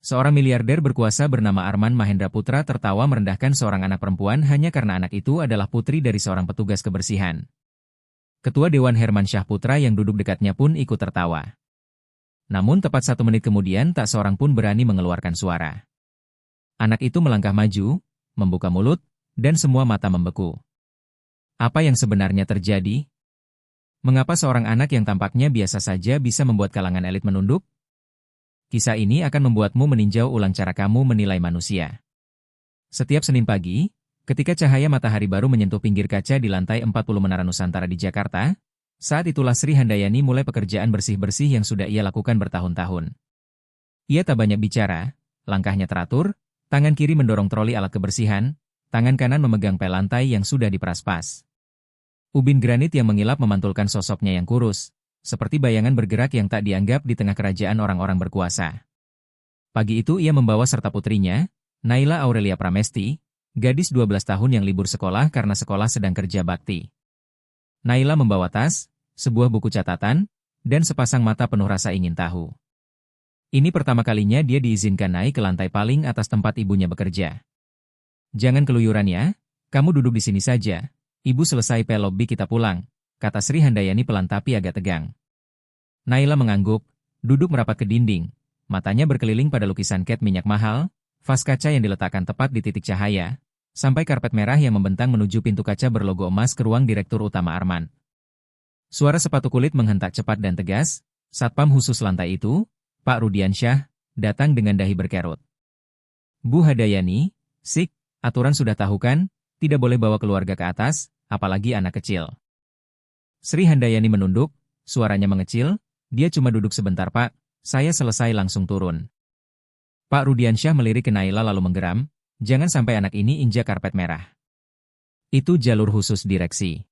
Seorang miliarder berkuasa bernama Arman Mahendra Putra tertawa merendahkan seorang anak perempuan hanya karena anak itu adalah putri dari seorang petugas kebersihan. Ketua Dewan Herman Syah Putra yang duduk dekatnya pun ikut tertawa. Namun tepat 1 menit kemudian tak seorang pun berani mengeluarkan suara. Anak itu melangkah maju, membuka mulut, dan semua mata membeku. Apa yang sebenarnya terjadi? Mengapa seorang anak yang tampaknya biasa saja bisa membuat kalangan elit menunduk? Kisah ini akan membuatmu meninjau ulang cara kamu menilai manusia. Setiap Senin pagi, ketika cahaya matahari baru menyentuh pinggir kaca di lantai 40 Menara Nusantara di Jakarta, saat itulah Sri Handayani mulai pekerjaan bersih-bersih yang sudah ia lakukan bertahun-tahun. Ia tak banyak bicara, langkahnya teratur, tangan kiri mendorong troli alat kebersihan, tangan kanan memegang pel lantai yang sudah diperas-pas. Ubin granit yang mengilap memantulkan sosoknya yang kurus, seperti bayangan bergerak yang tak dianggap di tengah kerajaan orang-orang berkuasa. Pagi itu ia membawa serta putrinya, Naila Aurelia Pramesti, gadis 12 tahun yang libur sekolah karena sekolah sedang kerja bakti. Naila membawa tas, sebuah buku catatan, dan sepasang mata penuh rasa ingin tahu. Ini pertama kalinya dia diizinkan naik ke lantai paling atas tempat ibunya bekerja. "Jangan keluyuran ya, kamu duduk di sini saja. Ibu selesai pel lobby kita pulang," kata Sri Handayani pelan tapi agak tegang. Naila mengangguk, duduk merapat ke dinding, matanya berkeliling pada lukisan cat minyak mahal, vas kaca yang diletakkan tepat di titik cahaya, sampai karpet merah yang membentang menuju pintu kaca berlogo emas ke ruang Direktur Utama Arman. Suara sepatu kulit menghentak cepat dan tegas, satpam khusus lantai itu, Pak Rudiansyah, datang dengan dahi berkerut. "Bu Handayani, sik, aturan sudah tahu kan? Tidak boleh bawa keluarga ke atas, apalagi anak kecil." Sri Handayani menunduk, suaranya mengecil, "Dia cuma duduk sebentar Pak, saya selesai langsung turun." Pak Rudiansyah melirik ke Naila lalu menggeram, "Jangan sampai anak ini injak karpet merah. Itu jalur khusus direksi."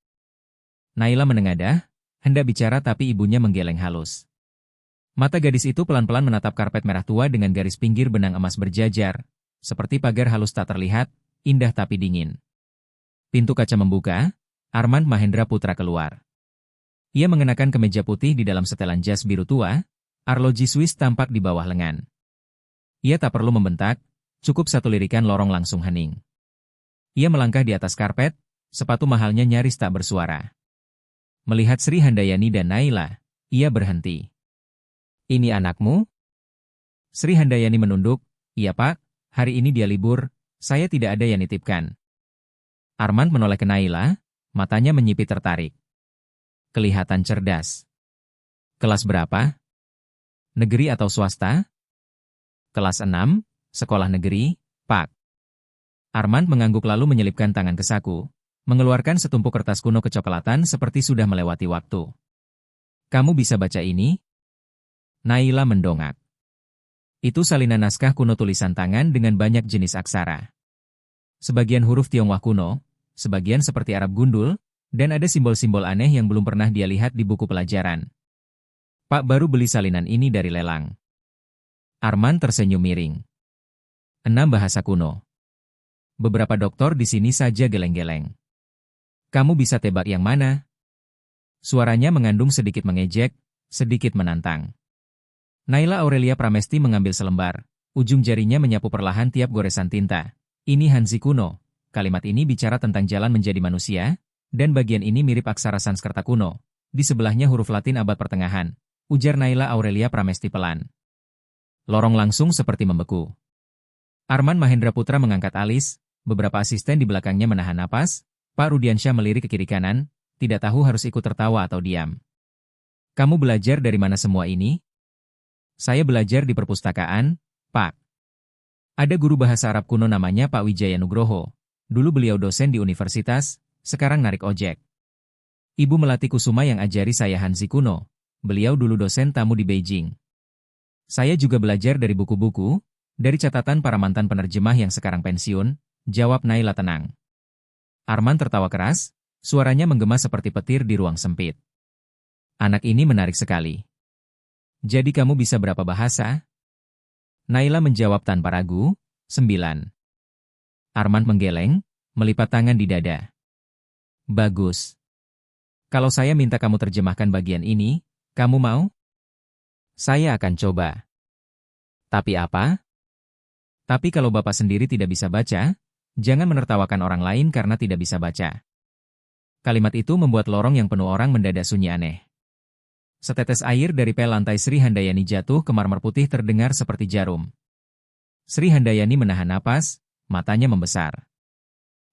Naila menengadah, hendak bicara tapi ibunya menggeleng halus. Mata gadis itu pelan-pelan menatap karpet merah tua dengan garis pinggir benang emas berjajar, seperti pagar halus tak terlihat, indah tapi dingin. Pintu kaca membuka, Arman Mahendra Putra keluar. Ia mengenakan kemeja putih di dalam setelan jas biru tua, arloji Swiss tampak di bawah lengan. Ia tak perlu membentak, cukup satu lirikan lorong langsung hening. Ia melangkah di atas karpet, sepatu mahalnya nyaris tak bersuara. Melihat Sri Handayani dan Naila, ia berhenti. "Ini anakmu?" Sri Handayani menunduk, "Iya Pak, hari ini dia libur, saya tidak ada yang nitipkan." Arman menoleh ke Naila, matanya menyipit tertarik. Kelihatan cerdas. "Kelas berapa? Negeri atau swasta?" "Kelas 6, sekolah negeri, Pak." Arman mengangguk lalu menyelipkan tangan ke saku, mengeluarkan setumpuk kertas kuno kecoklatan seperti sudah melewati waktu. "Kamu bisa baca ini?" Naila mendongak. Itu salinan naskah kuno tulisan tangan dengan banyak jenis aksara. Sebagian huruf Tionghoa kuno, sebagian seperti Arab gundul, dan ada simbol-simbol aneh yang belum pernah dia lihat di buku pelajaran. "Pak baru beli salinan ini dari lelang." Arman tersenyum miring. 6 bahasa kuno. Beberapa doktor di sini saja geleng-geleng. "Kamu bisa tebak yang mana?" Suaranya mengandung sedikit mengejek, sedikit menantang. Naila Aurelia Pramesti mengambil selembar, ujung jarinya menyapu perlahan tiap goresan tinta. "Ini Hanzi kuno. Kalimat ini bicara tentang jalan menjadi manusia, dan bagian ini mirip aksara Sanskerta kuno. Di sebelahnya huruf Latin abad pertengahan," ujar Naila Aurelia Pramesti pelan. Lorong langsung seperti membeku. Arman Mahendra Putra mengangkat alis, beberapa asisten di belakangnya menahan napas, Pak Rudiansyah melirik ke kiri kanan, tidak tahu harus ikut tertawa atau diam. "Kamu belajar dari mana semua ini?" "Saya belajar di perpustakaan, Pak." "Ada guru bahasa Arab kuno namanya Pak Wijaya Nugroho. Dulu beliau dosen di universitas, sekarang narik ojek. Ibu Melati Kusuma yang ajari saya Hanzi kuno. Beliau dulu dosen tamu di Beijing. Saya juga belajar dari buku-buku, dari catatan para mantan penerjemah yang sekarang pensiun," jawab Naila tenang. Arman tertawa keras, suaranya menggema seperti petir di ruang sempit. "Anak ini menarik sekali. Jadi kamu bisa berapa bahasa?" Naila menjawab tanpa ragu, 9. Arman menggeleng, melipat tangan di dada. "Bagus. Kalau saya minta kamu terjemahkan bagian ini, kamu mau?" "Saya akan coba." "Tapi apa?" Tapi kalau Bapak sendiri tidak bisa baca, jangan menertawakan orang lain karena tidak bisa baca. Kalimat itu membuat lorong yang penuh orang mendadak sunyi aneh. Setetes air dari pel lantai Sri Handayani jatuh ke marmer putih terdengar seperti jarum. Sri Handayani menahan napas, matanya membesar.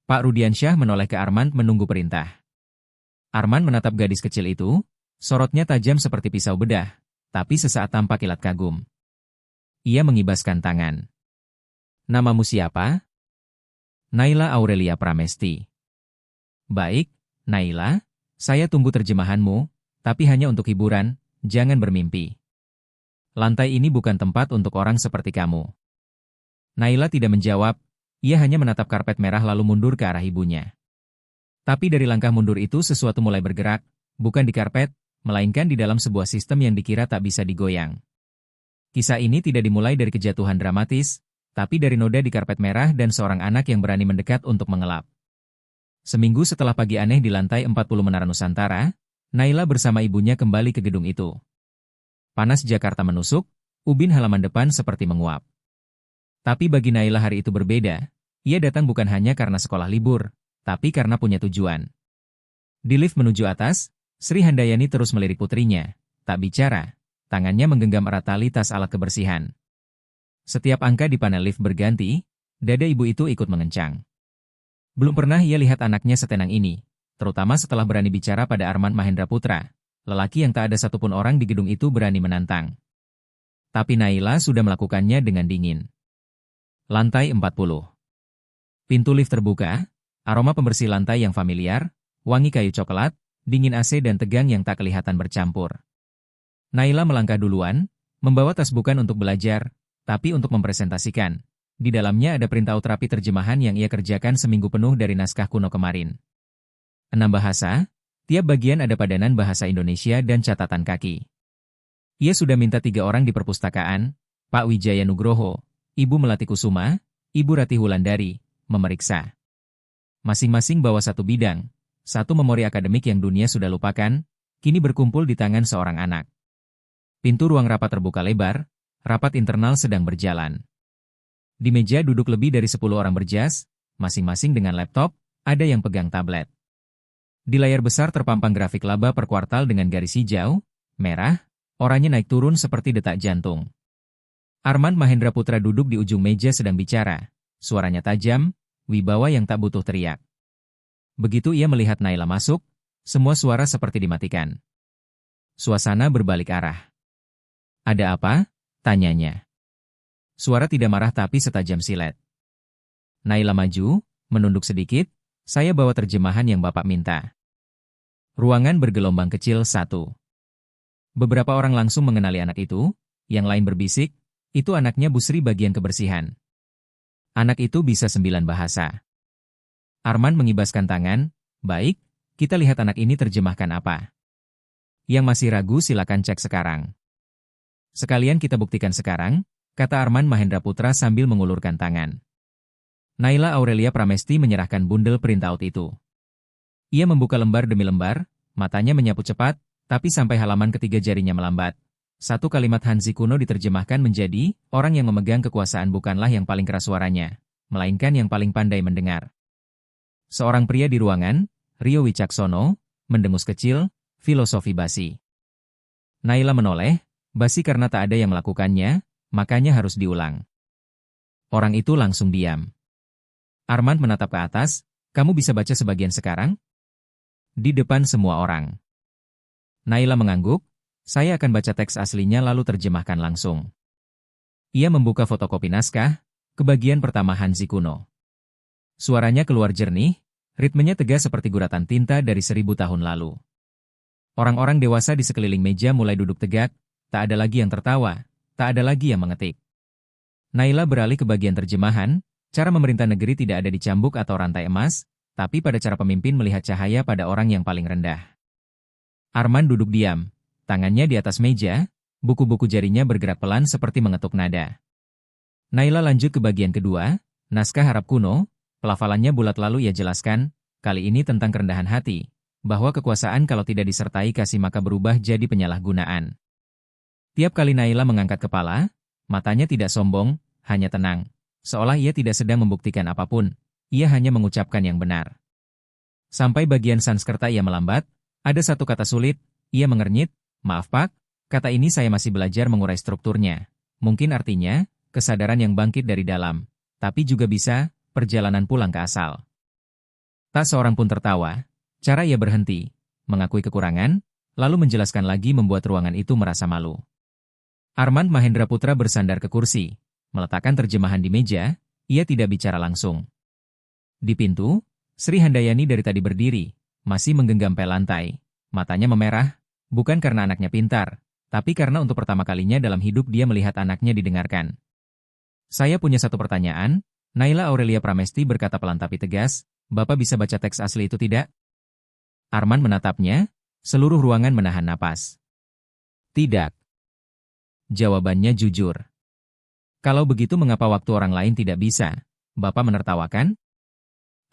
Pak Rudiansyah menoleh ke Arman menunggu perintah. Arman menatap gadis kecil itu, sorotnya tajam seperti pisau bedah, tapi sesaat tampak kilat kagum. Ia mengibaskan tangan. Namamu siapa? Naila Aurelia Pramesti. Baik, Naila, saya tunggu terjemahanmu, tapi hanya untuk hiburan, jangan bermimpi. Lantai ini bukan tempat untuk orang seperti kamu. Naila tidak menjawab, ia hanya menatap karpet merah lalu mundur ke arah ibunya. Tapi dari langkah mundur itu sesuatu mulai bergerak, bukan di karpet, melainkan di dalam sebuah sistem yang dikira tak bisa digoyang. Kisah ini tidak dimulai dari kejatuhan dramatis, tapi dari noda di karpet merah dan seorang anak yang berani mendekat untuk mengelap. Seminggu setelah pagi aneh di lantai 40 Menara Nusantara, Naila bersama ibunya kembali ke gedung itu. Panas Jakarta menusuk, ubin halaman depan seperti menguap. Tapi bagi Naila hari itu berbeda, ia datang bukan hanya karena sekolah libur, tapi karena punya tujuan. Di lift menuju atas, Sri Handayani terus melirik putrinya, tak bicara, tangannya menggenggam erat tali tas alat kebersihan. Setiap angka di panel lift berganti, dada ibu itu ikut mengencang. Belum pernah ia lihat anaknya setenang ini, terutama setelah berani bicara pada Arman Mahendra Putra, lelaki yang tak ada satupun orang di gedung itu berani menantang. Tapi Naila sudah melakukannya dengan dingin. Lantai 40. Pintu lift terbuka, aroma pembersih lantai yang familiar, wangi kayu coklat, dingin AC dan tegang yang tak kelihatan bercampur. Naila melangkah duluan, membawa tas bukan untuk belajar, tapi untuk mempresentasikan. Di dalamnya ada printout rapi terjemahan yang ia kerjakan seminggu penuh dari naskah kuno kemarin. 6 bahasa, tiap bagian ada padanan bahasa Indonesia dan catatan kaki. Ia sudah minta 3 orang di perpustakaan, Pak Wijaya Nugroho, Ibu Melati Kusuma, Ibu Ratih Wulandari, memeriksa. Masing-masing bawa satu bidang, satu memori akademik yang dunia sudah lupakan, kini berkumpul di tangan seorang anak. Pintu ruang rapat terbuka lebar, rapat internal sedang berjalan. Di meja duduk lebih dari 10 orang berjas, masing-masing dengan laptop, ada yang pegang tablet. Di layar besar terpampang grafik laba per kuartal dengan garis hijau, merah, oranye naik turun seperti detak jantung. Arman Mahendra Putra duduk di ujung meja sedang bicara, suaranya tajam, wibawa yang tak butuh teriak. Begitu ia melihat Naila masuk, semua suara seperti dimatikan. Suasana berbalik arah. Ada apa? Tanyanya. Suara tidak marah tapi setajam silet. Naila maju, menunduk sedikit, saya bawa terjemahan yang Bapak minta. Ruangan bergelombang kecil 1. Beberapa orang langsung mengenali anak itu, yang lain berbisik, itu anaknya Bu Sri bagian kebersihan. Anak itu bisa 9 bahasa. Arman mengibaskan tangan, baik, kita lihat anak ini terjemahkan apa. Yang masih ragu silakan cek sekarang. Sekalian kita buktikan sekarang, kata Arman Mahendra Putra sambil mengulurkan tangan. Naila Aurelia Pramesti menyerahkan bundel printout itu. Ia membuka lembar demi lembar, matanya menyapu cepat, tapi sampai halaman ketiga jarinya melambat. Satu kalimat Hanzi kuno diterjemahkan menjadi, orang yang memegang kekuasaan bukanlah yang paling keras suaranya, melainkan yang paling pandai mendengar. Seorang pria di ruangan, Rio Wicaksono, mendengus kecil, filosofi basi. Naila menoleh, basi karena tak ada yang melakukannya, makanya harus diulang. Orang itu langsung diam. Arman menatap ke atas, kamu bisa baca sebagian sekarang? Di depan semua orang. Naila mengangguk, saya akan baca teks aslinya lalu terjemahkan langsung. Ia membuka fotokopi naskah, ke bagian pertama Hanzi kuno. Suaranya keluar jernih, ritmenya tegas seperti guratan tinta dari 1000 tahun lalu. Orang-orang dewasa di sekeliling meja mulai duduk tegak, tak ada lagi yang tertawa, tak ada lagi yang mengetik. Naila beralih ke bagian terjemahan, cara memerintah negeri tidak ada di cambuk atau rantai emas, tapi pada cara pemimpin melihat cahaya pada orang yang paling rendah. Arman duduk diam, tangannya di atas meja, buku-buku jarinya bergerak pelan seperti mengetuk nada. Naila lanjut ke bagian kedua, naskah Arab kuno, pelafalannya bulat lalu ia jelaskan, kali ini tentang kerendahan hati, bahwa kekuasaan kalau tidak disertai kasih maka berubah jadi penyalahgunaan. Tiap kali Naila mengangkat kepala, matanya tidak sombong, hanya tenang. seolah ia tidak sedang membuktikan apapun, ia hanya mengucapkan yang benar. Sampai bagian Sanskerta ia melambat, ada satu kata sulit, ia mengernyit, "Maaf Pak, kata ini saya masih belajar mengurai strukturnya. Mungkin artinya, kesadaran yang bangkit dari dalam, tapi juga bisa, perjalanan pulang ke asal." Tak seorang pun tertawa, cara ia berhenti, mengakui kekurangan, lalu menjelaskan lagi membuat ruangan itu merasa malu. Armand Mahendra Putra bersandar ke kursi, meletakkan terjemahan di meja, ia tidak bicara langsung. Di pintu, Sri Handayani dari tadi berdiri, masih menggenggam pel lantai, matanya memerah, bukan karena anaknya pintar, tapi karena untuk pertama kalinya dalam hidup dia melihat anaknya didengarkan. "Saya punya satu pertanyaan," Naila Aurelia Pramesti berkata pelan tapi tegas, "Bapak bisa baca teks asli itu tidak?" Armand menatapnya, seluruh ruangan menahan napas. "Tidak." Jawabannya jujur. "Kalau begitu mengapa waktu orang lain tidak bisa?" Bapak menertawakan.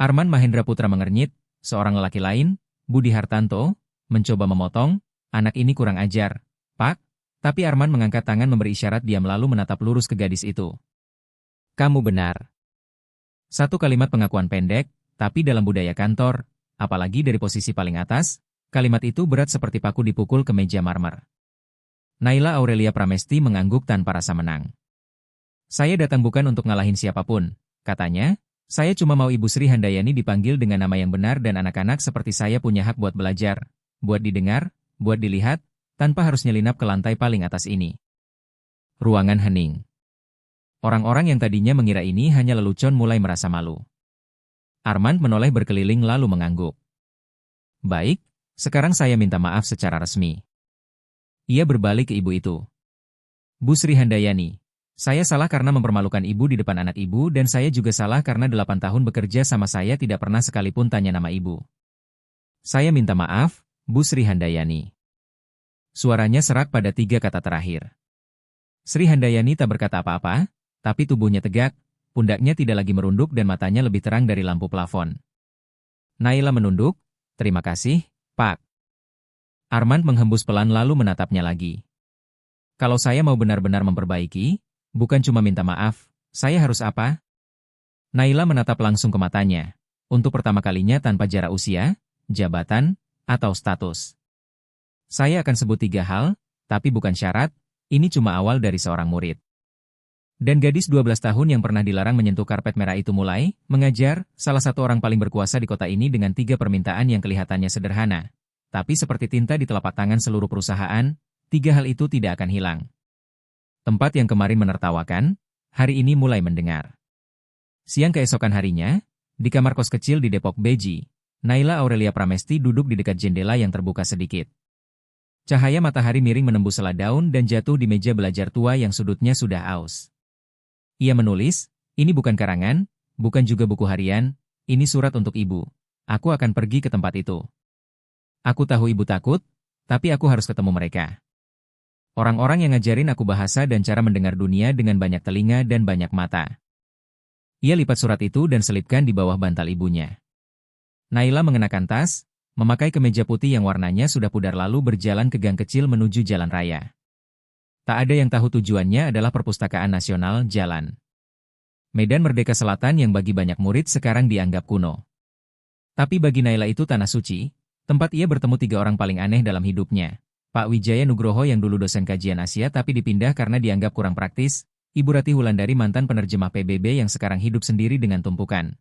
Armand Mahendra Putra mengernyit, seorang lelaki lain, Budi Hartanto, mencoba memotong, "Anak ini kurang ajar, Pak." Tapi Armand mengangkat tangan memberi isyarat diam lalu menatap lurus ke gadis itu. "Kamu benar." Satu kalimat pengakuan pendek, tapi dalam budaya kantor, apalagi dari posisi paling atas, kalimat itu berat seperti paku dipukul ke meja marmer. Naila Aurelia Pramesti mengangguk tanpa rasa menang. "Saya datang bukan untuk ngalahin siapapun," katanya, "saya cuma mau Ibu Sri Handayani dipanggil dengan nama yang benar dan anak-anak seperti saya punya hak buat belajar, buat didengar, buat dilihat, tanpa harus nyelinap ke lantai paling atas ini." Ruangan hening. Orang-orang yang tadinya mengira ini hanya lelucon mulai merasa malu. Armand menoleh berkeliling lalu mengangguk. "Baik, sekarang saya minta maaf secara resmi." Ia berbalik ke ibu itu. "Bu Sri Handayani, saya salah karena mempermalukan ibu di depan anak ibu dan saya juga salah karena 8 tahun bekerja sama saya tidak pernah sekalipun tanya nama ibu. Saya minta maaf, Bu Sri Handayani." Suaranya serak pada 3 kata terakhir. Sri Handayani tak berkata apa-apa, tapi tubuhnya tegak, pundaknya tidak lagi merunduk dan matanya lebih terang dari lampu plafon. Naila menunduk, "Terima kasih, Pak." Armand menghembus pelan lalu menatapnya lagi. "Kalau saya mau benar-benar memperbaiki, bukan cuma minta maaf, saya harus apa?" Naila menatap langsung ke matanya, untuk pertama kalinya tanpa jarak usia, jabatan, atau status. "Saya akan sebut 3 hal, tapi bukan syarat, ini cuma awal dari seorang murid." Dan gadis 12 tahun yang pernah dilarang menyentuh karpet merah itu mulai mengajar, salah satu orang paling berkuasa di kota ini dengan 3 permintaan yang kelihatannya sederhana. Tapi seperti tinta di telapak tangan seluruh perusahaan, 3 hal itu tidak akan hilang. Tempat yang kemarin menertawakan, hari ini mulai mendengar. Siang keesokan harinya, di kamar kos kecil di Depok Beji, Naila Aurelia Pramesti duduk di dekat jendela yang terbuka sedikit. Cahaya matahari miring menembus sela daun dan jatuh di meja belajar tua yang sudutnya sudah aus. Ia menulis, "Ini bukan karangan, bukan juga buku harian, ini surat untuk ibu. Aku akan pergi ke tempat itu. Aku tahu ibu takut, tapi aku harus ketemu mereka. Orang-orang yang ngajarin aku bahasa dan cara mendengar dunia dengan banyak telinga dan banyak mata." Ia lipat surat itu dan selipkan di bawah bantal ibunya. Naila mengenakan tas, memakai kemeja putih yang warnanya sudah pudar lalu berjalan ke gang kecil menuju jalan raya. Tak ada yang tahu tujuannya adalah Perpustakaan Nasional Jalan Medan Merdeka Selatan yang bagi banyak murid sekarang dianggap kuno. Tapi bagi Naila itu tanah suci, tempat ia bertemu 3 orang paling aneh dalam hidupnya. Pak Wijaya Nugroho yang dulu dosen kajian Asia tapi dipindah karena dianggap kurang praktis, Ibu Ratih Wulandari mantan penerjemah PBB yang sekarang hidup sendiri dengan tumpukan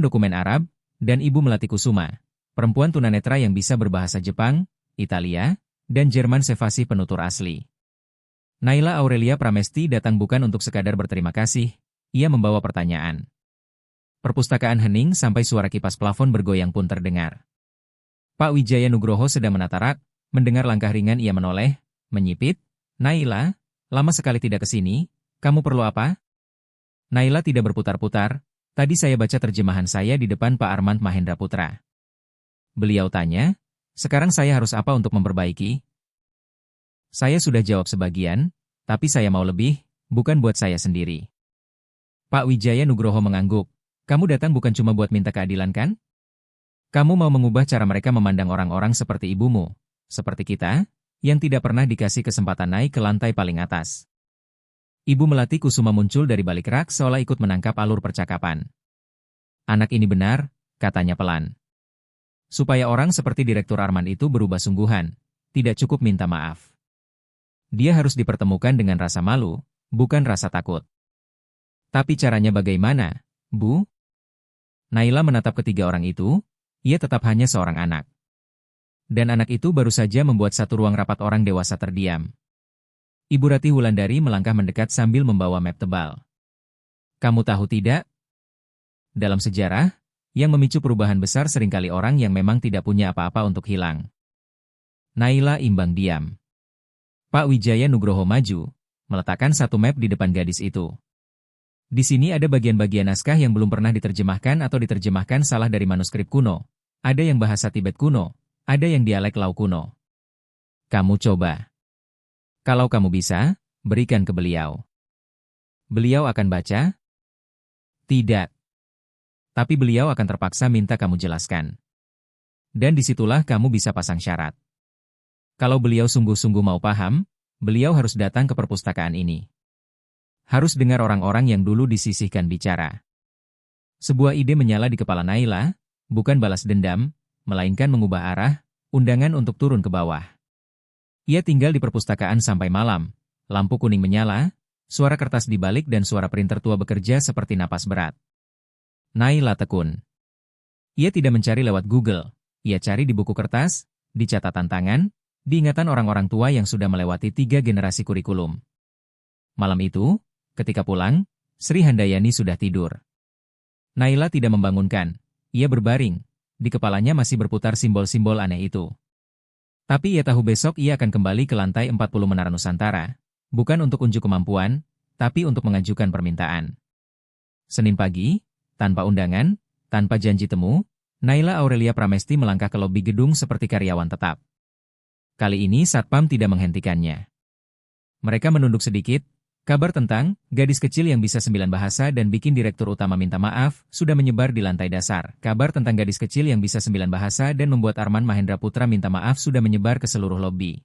dokumen Arab, dan Ibu Melati Kusuma, perempuan tunanetra yang bisa berbahasa Jepang, Italia, dan Jerman sevasi penutur asli. Naila Aurelia Pramesti datang bukan untuk sekadar berterima kasih, ia membawa pertanyaan. Perpustakaan hening sampai suara kipas plafon bergoyang pun terdengar. Pak Wijaya Nugroho sedang menata rak, mendengar langkah ringan ia menoleh, menyipit, "Naila, lama sekali tidak ke sini, kamu perlu apa?" Naila tidak berputar-putar, "Tadi saya baca terjemahan saya di depan Pak Armand Mahendra Putra." Beliau tanya, "Sekarang saya harus apa untuk memperbaiki?" "Saya sudah jawab sebagian, tapi saya mau lebih, bukan buat saya sendiri." Pak Wijaya Nugroho mengangguk, "Kamu datang bukan cuma buat minta keadilan kan? Kamu mau mengubah cara mereka memandang orang-orang seperti ibumu, seperti kita, yang tidak pernah dikasih kesempatan naik ke lantai paling atas." Ibu Melati Kusuma muncul dari balik rak seolah ikut menangkap alur percakapan. Anak ini benar, katanya pelan. Supaya orang seperti Direktur Arman itu berubah sungguhan, tidak cukup minta maaf. Dia harus dipertemukan dengan rasa malu, bukan rasa takut. Tapi caranya bagaimana, Bu? Naila menatap ketiga orang itu, ia tetap hanya seorang anak. Dan anak itu baru saja membuat satu ruang rapat orang dewasa terdiam. Ibu Ratih Wulandari melangkah mendekat sambil membawa map tebal. Kamu tahu tidak? Dalam sejarah, yang memicu perubahan besar seringkali orang yang memang tidak punya apa-apa untuk hilang. Naila imbang diam. Pak Wijaya Nugroho maju, meletakkan satu map di depan gadis itu. Di sini ada bagian-bagian naskah yang belum pernah diterjemahkan atau diterjemahkan salah dari manuskrip kuno. Ada yang bahasa Tibet kuno, ada yang dialek Lau kuno. Kamu coba. Kalau kamu bisa, berikan ke beliau. Beliau akan baca? Tidak. Tapi beliau akan terpaksa minta kamu jelaskan. Dan disitulah kamu bisa pasang syarat. Kalau beliau sungguh-sungguh mau paham, beliau harus datang ke perpustakaan ini. Harus dengar orang-orang yang dulu disisihkan bicara. Sebuah ide menyala di kepala Naila, bukan balas dendam, melainkan mengubah arah, undangan untuk turun ke bawah. Ia tinggal di perpustakaan sampai malam, lampu kuning menyala, suara kertas dibalik dan suara printer tua bekerja seperti napas berat. Naila tekun. Ia tidak mencari lewat Google, ia cari di buku kertas, di catatan tangan, di ingatan orang-orang tua yang sudah melewati 3 generasi kurikulum. Malam itu, ketika pulang, Sri Handayani sudah tidur. Naila tidak membangunkan, ia berbaring, di kepalanya masih berputar simbol-simbol aneh itu. Tapi ia tahu besok ia akan kembali ke lantai 40 Menara Nusantara, bukan untuk unjuk kemampuan, tapi untuk mengajukan permintaan. Senin pagi, tanpa undangan, tanpa janji temu, Naila Aurelia Pramesti melangkah ke lobi gedung seperti karyawan tetap. Kali ini Satpam tidak menghentikannya. Mereka menunduk sedikit, kabar tentang gadis kecil yang bisa 9 bahasa dan bikin direktur utama minta maaf sudah menyebar di lantai dasar. Kabar tentang gadis kecil yang bisa 9 bahasa dan membuat Arman Mahendra Putra minta maaf sudah menyebar ke seluruh lobi.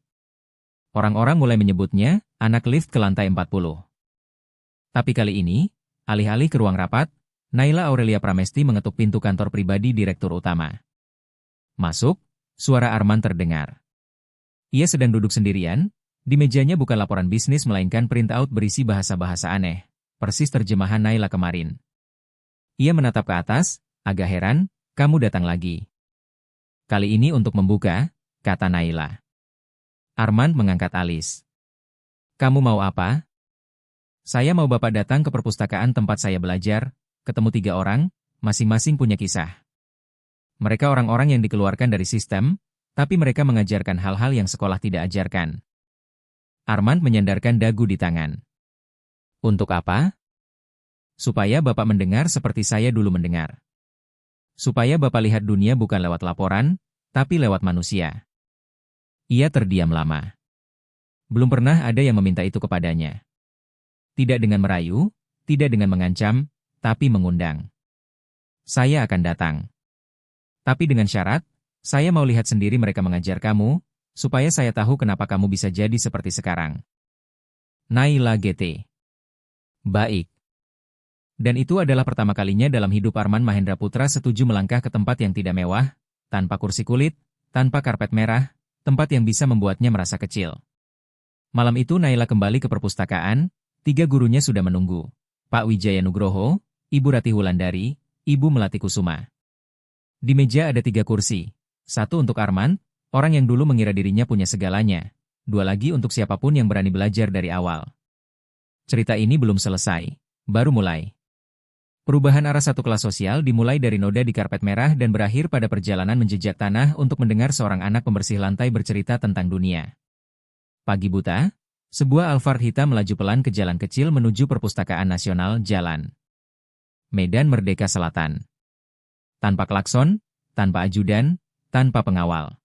Orang-orang mulai menyebutnya anak lift ke lantai 40. Tapi kali ini, alih-alih ke ruang rapat, Naila Aurelia Pramesti mengetuk pintu kantor pribadi direktur utama. Masuk, suara Arman terdengar. Ia sedang duduk sendirian. Di mejanya bukan laporan bisnis melainkan printout berisi bahasa-bahasa aneh, persis terjemahan Naila kemarin. Ia menatap ke atas, agak heran, kamu datang lagi. Kali ini untuk membuka, kata Naila. Arman mengangkat alis. Kamu mau apa? Saya mau Bapak datang ke perpustakaan tempat saya belajar, ketemu 3 orang, masing-masing punya kisah. Mereka orang-orang yang dikeluarkan dari sistem, tapi mereka mengajarkan hal-hal yang sekolah tidak ajarkan. Arman menyandarkan dagu di tangan. Untuk apa? Supaya Bapak mendengar seperti saya dulu mendengar. Supaya Bapak lihat dunia bukan lewat laporan, tapi lewat manusia. Ia terdiam lama. Belum pernah ada yang meminta itu kepadanya. Tidak dengan merayu, tidak dengan mengancam, tapi mengundang. Saya akan datang. Tapi dengan syarat, saya mau lihat sendiri mereka mengajar kamu, supaya saya tahu kenapa kamu bisa jadi seperti sekarang. Naila GT. Baik. Dan itu adalah pertama kalinya dalam hidup Arman Mahendra Putra setuju melangkah ke tempat yang tidak mewah, tanpa kursi kulit, tanpa karpet merah, tempat yang bisa membuatnya merasa kecil. Malam itu Naila kembali ke perpustakaan, 3 gurunya sudah menunggu. Pak Wijaya Nugroho, Ibu Ratih Wulandari, Ibu Melati Kusuma. Di meja ada 3 kursi. 1 untuk Arman, orang yang dulu mengira dirinya punya segalanya. 2 lagi untuk siapapun yang berani belajar dari awal. Cerita ini belum selesai. Baru mulai. Perubahan arah satu kelas sosial dimulai dari noda di karpet merah dan berakhir pada perjalanan menjejak tanah untuk mendengar seorang anak pembersih lantai bercerita tentang dunia. Pagi buta, sebuah Alphard hitam melaju pelan ke jalan kecil menuju Perpustakaan Nasional Jalan Medan Merdeka Selatan. Tanpa klakson, tanpa ajudan, tanpa pengawal.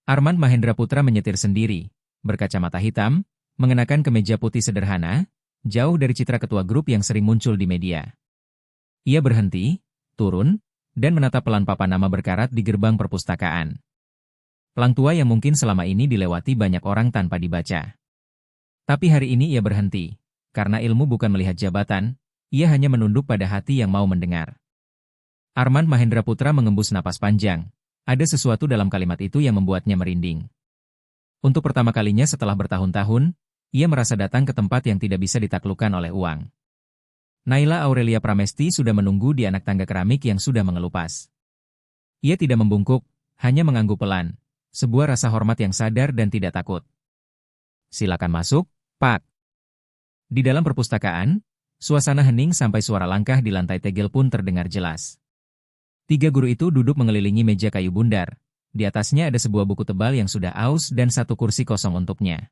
Arman Mahendra Putra menyetir sendiri, berkacamata hitam, mengenakan kemeja putih sederhana, jauh dari citra ketua grup yang sering muncul di media. Ia berhenti, turun, dan menatap pelan papan nama berkarat di gerbang perpustakaan. Pelang tua yang mungkin selama ini dilewati banyak orang tanpa dibaca. Tapi hari ini ia berhenti, karena ilmu bukan melihat jabatan, ia hanya menunduk pada hati yang mau mendengar. Armand Mahendra Putra mengembus napas panjang. Ada sesuatu dalam kalimat itu yang membuatnya merinding. Untuk pertama kalinya setelah bertahun-tahun, ia merasa datang ke tempat yang tidak bisa ditaklukkan oleh uang. Naila Aurelia Pramesti sudah menunggu di anak tangga keramik yang sudah mengelupas. Ia tidak membungkuk, hanya mengangguk pelan. Sebuah rasa hormat yang sadar dan tidak takut. "Silakan masuk, Pak." Di dalam perpustakaan, suasana hening sampai suara langkah di lantai tegel pun terdengar jelas. 3 guru itu duduk mengelilingi meja kayu bundar. Di atasnya ada sebuah buku tebal yang sudah aus dan 1 kursi kosong untuknya.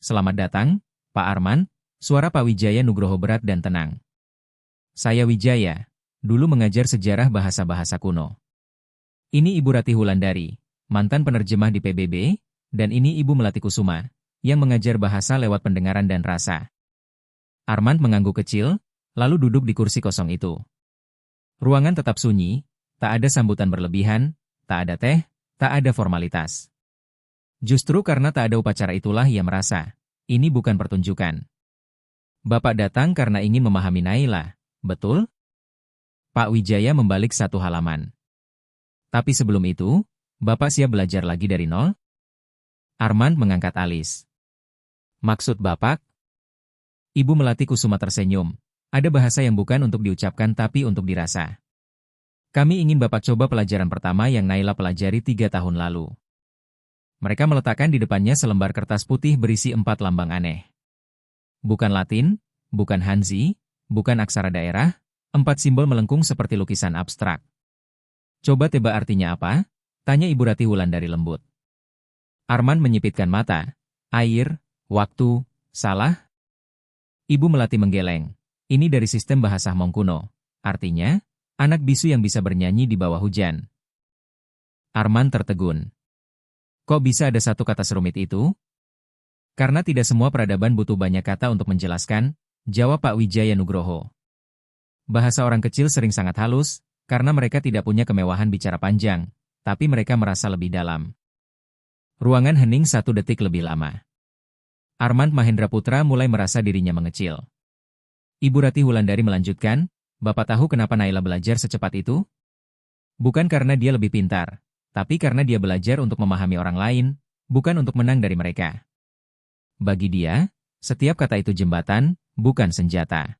"Selamat datang, Pak Armand," suara Pak Wijaya Nugroho berat dan tenang. "Saya Wijaya, dulu mengajar sejarah bahasa-bahasa kuno. Ini Ibu Ratih Wulandari, mantan penerjemah di PBB, dan ini Ibu Melati Kusuma, yang mengajar bahasa lewat pendengaran dan rasa." Armand mengangguk kecil, lalu duduk di kursi kosong itu. Ruangan tetap sunyi, tak ada sambutan berlebihan, tak ada teh, tak ada formalitas. Justru karena tak ada upacara itulah ia merasa, ini bukan pertunjukan. "Bapak datang karena ingin memahami Naila, betul?" Pak Wijaya membalik 1 halaman. "Tapi sebelum itu, Bapak siap belajar lagi dari nol?" Armand mengangkat alis. "Maksud Bapak?" Ibu Melati Kusuma tersenyum. "Ada bahasa yang bukan untuk diucapkan tapi untuk dirasa. Kami ingin Bapak coba pelajaran pertama yang Naila pelajari 3 tahun lalu." Mereka meletakkan di depannya selembar kertas putih berisi 4 lambang aneh. Bukan Latin, bukan Hanzi, bukan aksara daerah, 4 simbol melengkung seperti lukisan abstrak. "Coba tebak artinya apa?" tanya Ibu Ratih Wulandari lembut. Armand menyipitkan mata. "Air, waktu, salah?" Ibu Melati menggeleng. "Ini dari sistem bahasa Hmong kuno. Artinya, anak bisu yang bisa bernyanyi di bawah hujan." Armand tertegun. "Kok bisa ada satu kata serumit itu?" "Karena tidak semua peradaban butuh banyak kata untuk menjelaskan," jawab Pak Wijaya Nugroho. "Bahasa orang kecil sering sangat halus, karena mereka tidak punya kemewahan bicara panjang, tapi mereka merasa lebih dalam." Ruangan hening 1 detik lebih lama. Armand Mahendra Putra mulai merasa dirinya mengecil. Ibu Ratih Wulandari melanjutkan, "Bapak tahu kenapa Naila belajar secepat itu? Bukan karena dia lebih pintar, tapi karena dia belajar untuk memahami orang lain, bukan untuk menang dari mereka. Bagi dia, setiap kata itu jembatan, bukan senjata."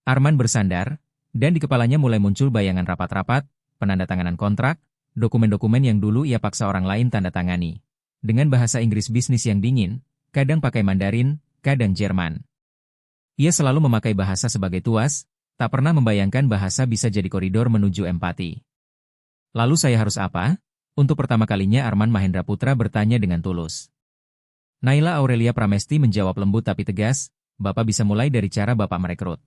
Armand bersandar, dan di kepalanya mulai muncul bayangan rapat-rapat, penandatanganan kontrak, dokumen-dokumen yang dulu ia paksa orang lain tanda tangani. Dengan bahasa Inggris bisnis yang dingin, kadang pakai Mandarin, kadang Jerman. Ia selalu memakai bahasa sebagai tuas, tak pernah membayangkan bahasa bisa jadi koridor menuju empati. "Lalu saya harus apa?" Untuk pertama kalinya Armand Mahendra Putra bertanya dengan tulus. Naila Aurelia Pramesti menjawab lembut tapi tegas, "Bapak bisa mulai dari cara Bapak merekrut.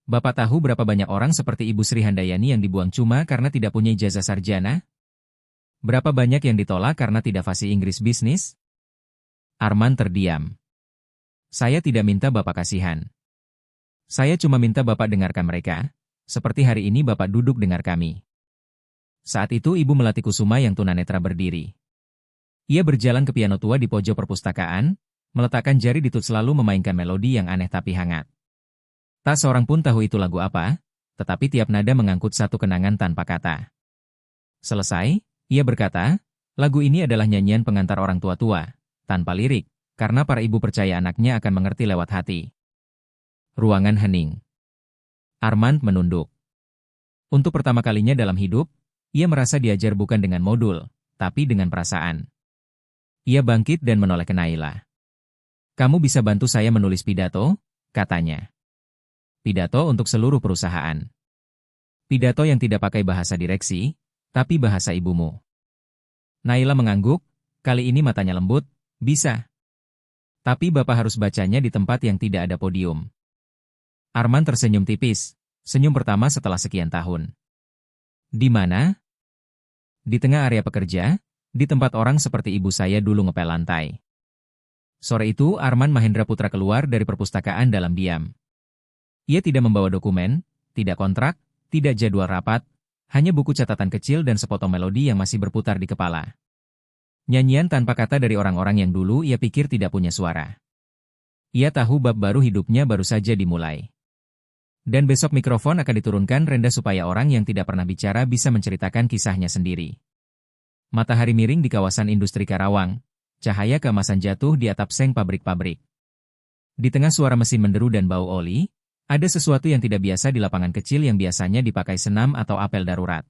Bapak tahu berapa banyak orang seperti Ibu Sri Handayani yang dibuang cuma karena tidak punya ijazah sarjana? Berapa banyak yang ditolak karena tidak fasih Inggris bisnis?" Armand terdiam. "Saya tidak minta Bapak kasihan. Saya cuma minta Bapak dengarkan mereka, seperti hari ini Bapak duduk dengar kami." Saat itu Ibu Melati Kusuma yang tunanetra berdiri. Ia berjalan ke piano tua di pojok perpustakaan, meletakkan jari di tut selalu memainkan melodi yang aneh tapi hangat. Tak seorang pun tahu itu lagu apa, tetapi tiap nada mengangkut satu kenangan tanpa kata. Selesai, ia berkata, "Lagu ini adalah nyanyian pengantar orang tua-tua, tanpa lirik, karena para ibu percaya anaknya akan mengerti lewat hati." Ruangan hening. Armand menunduk. Untuk pertama kalinya dalam hidup, ia merasa diajar bukan dengan modul, tapi dengan perasaan. Ia bangkit dan menoleh ke Naila. "Kamu bisa bantu saya menulis pidato?" katanya. "Pidato untuk seluruh perusahaan. Pidato yang tidak pakai bahasa direksi, tapi bahasa ibumu." Naila mengangguk, kali ini matanya lembut, "Bisa. Tapi Bapak harus bacanya di tempat yang tidak ada podium." Armand tersenyum tipis, senyum pertama setelah sekian tahun. "Di mana?" "Di tengah area pekerja, di tempat orang seperti ibu saya dulu ngepel lantai." Sore itu Armand Mahendra Putra keluar dari perpustakaan dalam diam. Ia tidak membawa dokumen, tidak kontrak, tidak jadwal rapat, hanya buku catatan kecil dan sepotong melodi yang masih berputar di kepala. Nyanyian tanpa kata dari orang-orang yang dulu ia pikir tidak punya suara. Ia tahu bab baru hidupnya baru saja dimulai. Dan besok mikrofon akan diturunkan rendah supaya orang yang tidak pernah bicara bisa menceritakan kisahnya sendiri. Matahari miring di kawasan industri Karawang. Cahaya keemasan jatuh di atap seng pabrik-pabrik. Di tengah suara mesin menderu dan bau oli, ada sesuatu yang tidak biasa di lapangan kecil yang biasanya dipakai senam atau apel darurat.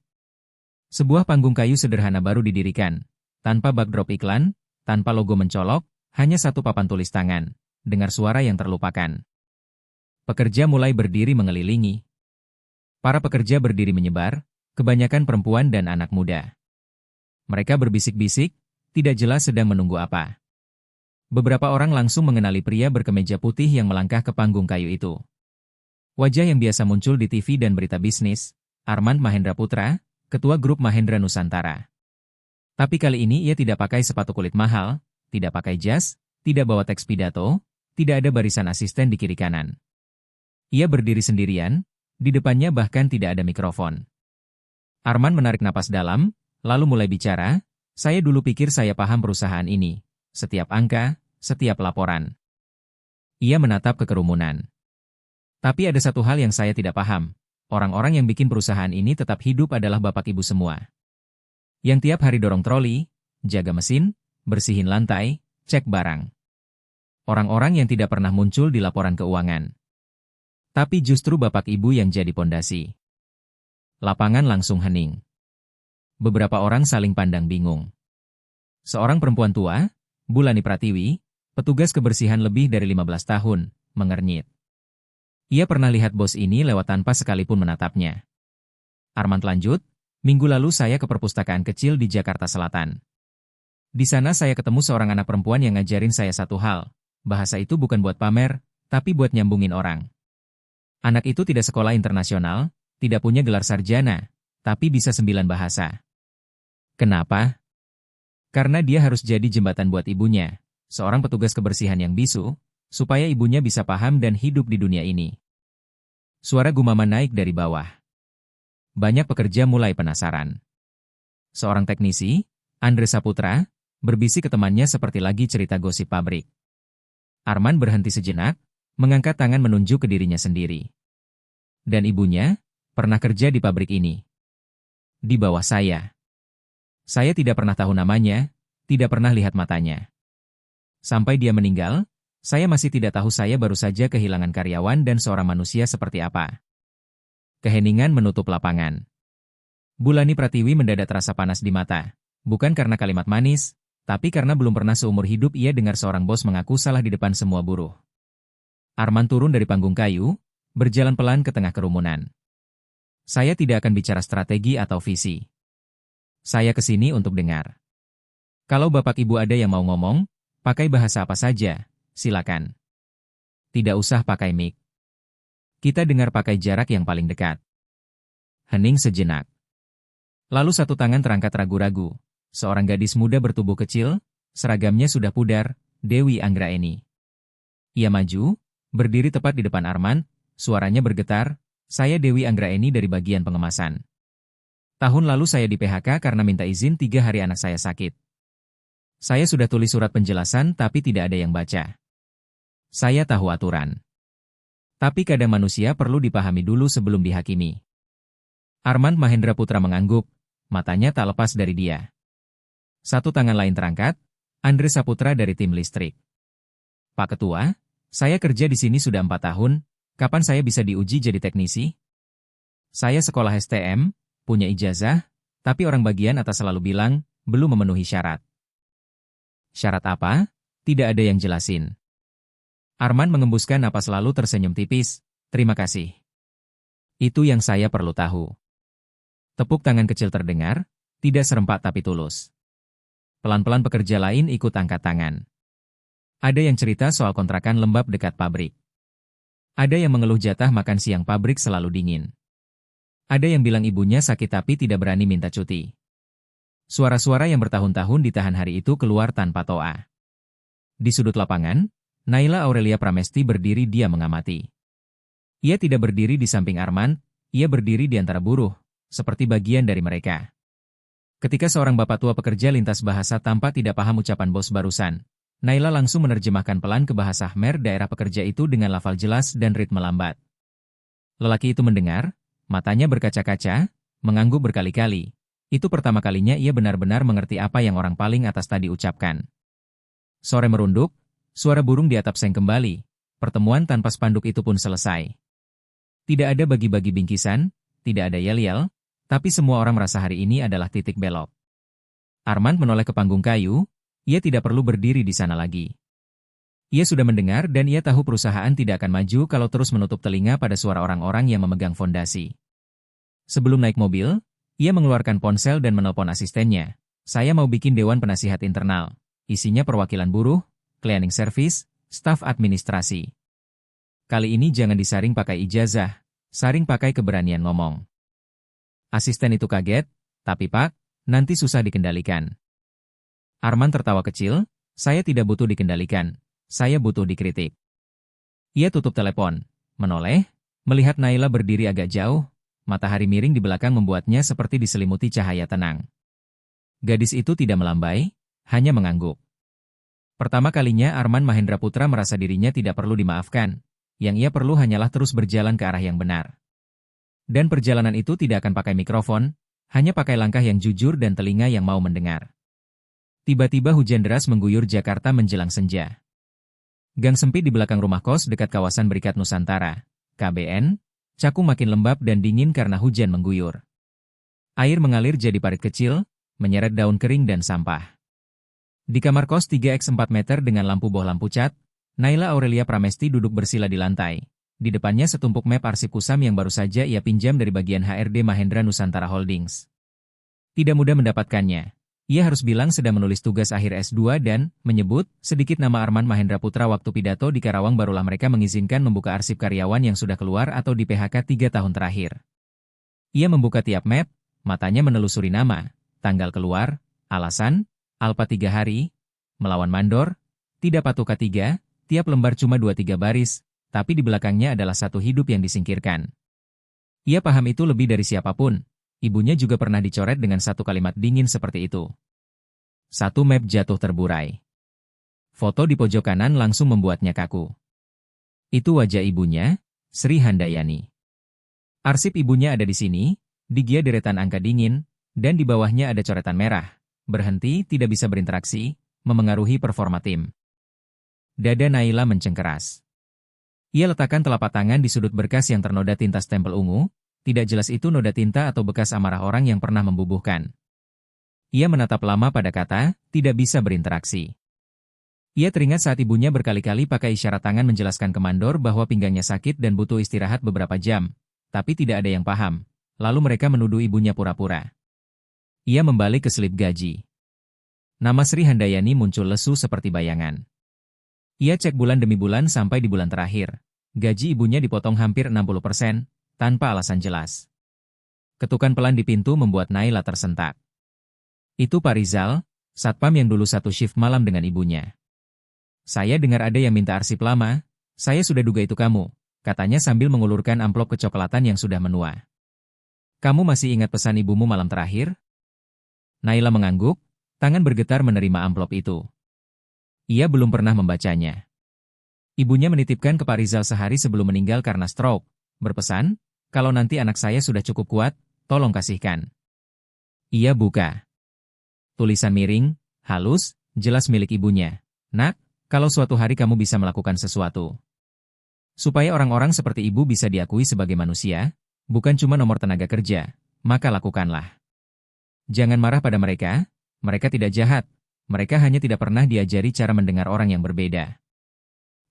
Sebuah panggung kayu sederhana baru didirikan. Tanpa backdrop iklan, tanpa logo mencolok, hanya satu papan tulis tangan. Dengar suara yang terlupakan. Pekerja mulai berdiri mengelilingi. Para pekerja berdiri menyebar, kebanyakan perempuan dan anak muda. Mereka berbisik-bisik, tidak jelas sedang menunggu apa. Beberapa orang langsung mengenali pria berkemeja putih yang melangkah ke panggung kayu itu. Wajah yang biasa muncul di TV dan berita bisnis, Armand Mahendra Putra, ketua grup Mahendra Nusantara. Tapi kali ini ia tidak pakai sepatu kulit mahal, tidak pakai jas, tidak bawa teks pidato, tidak ada barisan asisten di kiri kanan. Ia berdiri sendirian, di depannya bahkan tidak ada mikrofon. Armand menarik napas dalam, lalu mulai bicara, "Saya dulu pikir saya paham perusahaan ini. Setiap angka, setiap laporan." Ia menatap ke kerumunan. Tapi ada satu hal yang saya tidak paham. Orang-orang yang bikin perusahaan ini tetap hidup adalah bapak ibu semua. Yang tiap hari dorong troli, jaga mesin, bersihin lantai, cek barang. Orang-orang yang tidak pernah muncul di laporan keuangan. Tapi justru bapak ibu yang jadi pondasi. Lapangan langsung hening. Beberapa orang saling pandang bingung. Seorang perempuan tua, Bulani Pratiwi, petugas kebersihan lebih dari 15 tahun, mengernyit. Ia pernah lihat bos ini lewat tanpa sekalipun menatapnya. Armand lanjut, "Minggu lalu saya ke perpustakaan kecil di Jakarta Selatan. Di sana saya ketemu seorang anak perempuan yang ngajarin saya satu hal. Bahasa itu bukan buat pamer, tapi buat nyambungin orang. Anak itu tidak sekolah internasional, tidak punya gelar sarjana, tapi bisa 9 bahasa. Kenapa? Karena dia harus jadi jembatan buat ibunya, seorang petugas kebersihan yang bisu, supaya ibunya bisa paham dan hidup di dunia ini." Suara gumaman naik dari bawah. Banyak pekerja mulai penasaran. Seorang teknisi, Andre Saputra, berbisik ke temannya seperti lagi cerita gosip pabrik. Armand berhenti sejenak, mengangkat tangan menunjuk ke dirinya sendiri. "Dan ibunya, pernah kerja di pabrik ini. Di bawah saya. Saya tidak pernah tahu namanya, tidak pernah lihat matanya. Sampai dia meninggal, saya masih tidak tahu saya baru saja kehilangan karyawan dan seorang manusia seperti apa." Keheningan menutup lapangan. Bulani Pratiwi mendadak terasa panas di mata. Bukan karena kalimat manis, tapi karena belum pernah seumur hidup ia dengar seorang bos mengaku salah di depan semua buruh. Armand turun dari panggung kayu, berjalan pelan ke tengah kerumunan. "Saya tidak akan bicara strategi atau visi. Saya ke sini untuk dengar. Kalau bapak ibu ada yang mau ngomong, pakai bahasa apa saja, silakan. Tidak usah pakai mic. Kita dengar pakai jarak yang paling dekat." Hening sejenak. Lalu satu tangan terangkat ragu-ragu. Seorang gadis muda bertubuh kecil, seragamnya sudah pudar, Dewi Anggraeni. Ia maju, berdiri tepat di depan Armand, suaranya bergetar, "Saya Dewi Anggraeni dari bagian pengemasan. Tahun lalu saya di PHK karena minta izin 3 hari anak saya sakit. Saya sudah tulis surat penjelasan tapi tidak ada yang baca. Saya tahu aturan. Tapi kadang manusia perlu dipahami dulu sebelum dihakimi." Armand Mahendra Putra mengangguk, matanya tak lepas dari dia. Satu tangan lain terangkat, Andre Saputra dari tim listrik. "Pak Ketua, saya kerja di sini sudah 4 tahun, kapan saya bisa diuji jadi teknisi? Saya sekolah STM, punya ijazah, tapi orang bagian atas selalu bilang, belum memenuhi syarat." "Syarat apa?" Tidak ada yang jelasin. Armand mengembuskan napas lalu tersenyum tipis, "Terima kasih. Itu yang saya perlu tahu." Tepuk tangan kecil terdengar, tidak serempak tapi tulus. Pelan-pelan pekerja lain ikut angkat tangan. Ada yang cerita soal kontrakan lembab dekat pabrik. Ada yang mengeluh jatah makan siang pabrik selalu dingin. Ada yang bilang ibunya sakit tapi tidak berani minta cuti. Suara-suara yang bertahun-tahun ditahan hari itu keluar tanpa toa. Di sudut lapangan, Naila Aurelia Pramesti berdiri dia mengamati. Ia tidak berdiri di samping Armand, ia berdiri di antara buruh, seperti bagian dari mereka. Ketika seorang bapak tua pekerja lintas bahasa tanpa tidak paham ucapan bos barusan, Naila langsung menerjemahkan pelan ke bahasa Khmer daerah pekerja itu dengan lafal jelas dan ritme lambat. Lelaki itu mendengar, matanya berkaca-kaca, mengangguk berkali-kali. Itu pertama kalinya ia benar-benar mengerti apa yang orang paling atas tadi ucapkan. Sore merunduk, suara burung di atap seng kembali. Pertemuan tanpa spanduk itu pun selesai. Tidak ada bagi-bagi bingkisan, tidak ada yel-yel, tapi semua orang merasa hari ini adalah titik belok. Armand menoleh ke panggung kayu, ia tidak perlu berdiri di sana lagi. Ia sudah mendengar dan ia tahu perusahaan tidak akan maju kalau terus menutup telinga pada suara orang-orang yang memegang fondasi. Sebelum naik mobil, ia mengeluarkan ponsel dan menelpon asistennya. Saya mau bikin dewan penasihat internal. Isinya perwakilan buruh, cleaning service, staf administrasi. Kali ini jangan disaring pakai ijazah, saring pakai keberanian ngomong. Asisten itu kaget, tapi Pak, nanti susah dikendalikan. Armand tertawa kecil, saya tidak butuh dikendalikan, saya butuh dikritik. Ia tutup telepon, menoleh, melihat Naila berdiri agak jauh, matahari miring di belakang membuatnya seperti diselimuti cahaya tenang. Gadis itu tidak melambai, hanya mengangguk. Pertama kalinya Armand Mahendra Putra merasa dirinya tidak perlu dimaafkan, yang ia perlu hanyalah terus berjalan ke arah yang benar. Dan perjalanan itu tidak akan pakai mikrofon, hanya pakai langkah yang jujur dan telinga yang mau mendengar. Tiba-tiba hujan deras mengguyur Jakarta menjelang senja. Gang sempit di belakang rumah kos dekat kawasan Berikat Nusantara, KBN, cakung makin lembab dan dingin karena hujan mengguyur. Air mengalir jadi parit kecil, menyeret daun kering dan sampah. Di kamar kos 3x4 meter dengan lampu boh lampu cat, Naila Aurelia Pramesti duduk bersila di lantai. Di depannya setumpuk map arsip kusam yang baru saja ia pinjam dari bagian HRD Mahendra Nusantara Holdings. Tidak mudah mendapatkannya. Ia harus bilang sedang menulis tugas akhir S2 dan menyebut sedikit nama Armand Mahendra Putra waktu pidato di Karawang barulah mereka mengizinkan membuka arsip karyawan yang sudah keluar atau di PHK 3 tahun terakhir. Ia membuka tiap map, matanya menelusuri nama, tanggal keluar, alasan, Alpa 3 hari, melawan mandor, tidak patuh K3, tiap lembar cuma 2-3 baris, tapi di belakangnya adalah satu hidup yang disingkirkan. Ia paham itu lebih dari siapapun. Ibunya juga pernah dicoret dengan satu kalimat dingin seperti itu. Satu map jatuh terburai. Foto di pojok kanan langsung membuatnya kaku. Itu wajah ibunya, Sri Handayani. Arsip ibunya ada di sini, di gia deretan angka dingin, dan di bawahnya ada coretan merah. Berhenti, tidak bisa berinteraksi, memengaruhi performa tim. Dada Naila mencengkeras. Ia letakkan telapak tangan di sudut berkas yang ternoda tinta stempel ungu. Tidak jelas itu noda tinta atau bekas amarah orang yang pernah membubuhkan. Ia menatap lama pada kata, tidak bisa berinteraksi. Ia teringat saat ibunya berkali-kali pakai isyarat tangan menjelaskan ke mandor bahwa pinggangnya sakit dan butuh istirahat beberapa jam, tapi tidak ada yang paham. Lalu mereka menuduh ibunya pura-pura. Ia membalik ke selip gaji. Nama Sri Handayani muncul lesu seperti bayangan. Ia cek bulan demi bulan sampai di bulan terakhir. Gaji ibunya dipotong hampir 60%, tanpa alasan jelas. Ketukan pelan di pintu membuat Naila tersentak. Itu Pak Rizal, satpam yang dulu satu shift malam dengan ibunya. Saya dengar ada yang minta arsip lama, saya sudah duga itu kamu, katanya sambil mengulurkan amplop kecoklatan yang sudah menua. Kamu masih ingat pesan ibumu malam terakhir? Naila mengangguk, tangan bergetar menerima amplop itu. Ia belum pernah membacanya. Ibunya menitipkan ke Pak Rizal sehari sebelum meninggal karena stroke, berpesan, kalau nanti anak saya sudah cukup kuat, tolong kasihkan. Ia buka. Tulisan miring, halus, jelas milik ibunya. Nak, kalau suatu hari kamu bisa melakukan sesuatu. Supaya orang-orang seperti ibu bisa diakui sebagai manusia, bukan cuma nomor tenaga kerja, maka lakukanlah. Jangan marah pada mereka tidak jahat, mereka hanya tidak pernah diajari cara mendengar orang yang berbeda.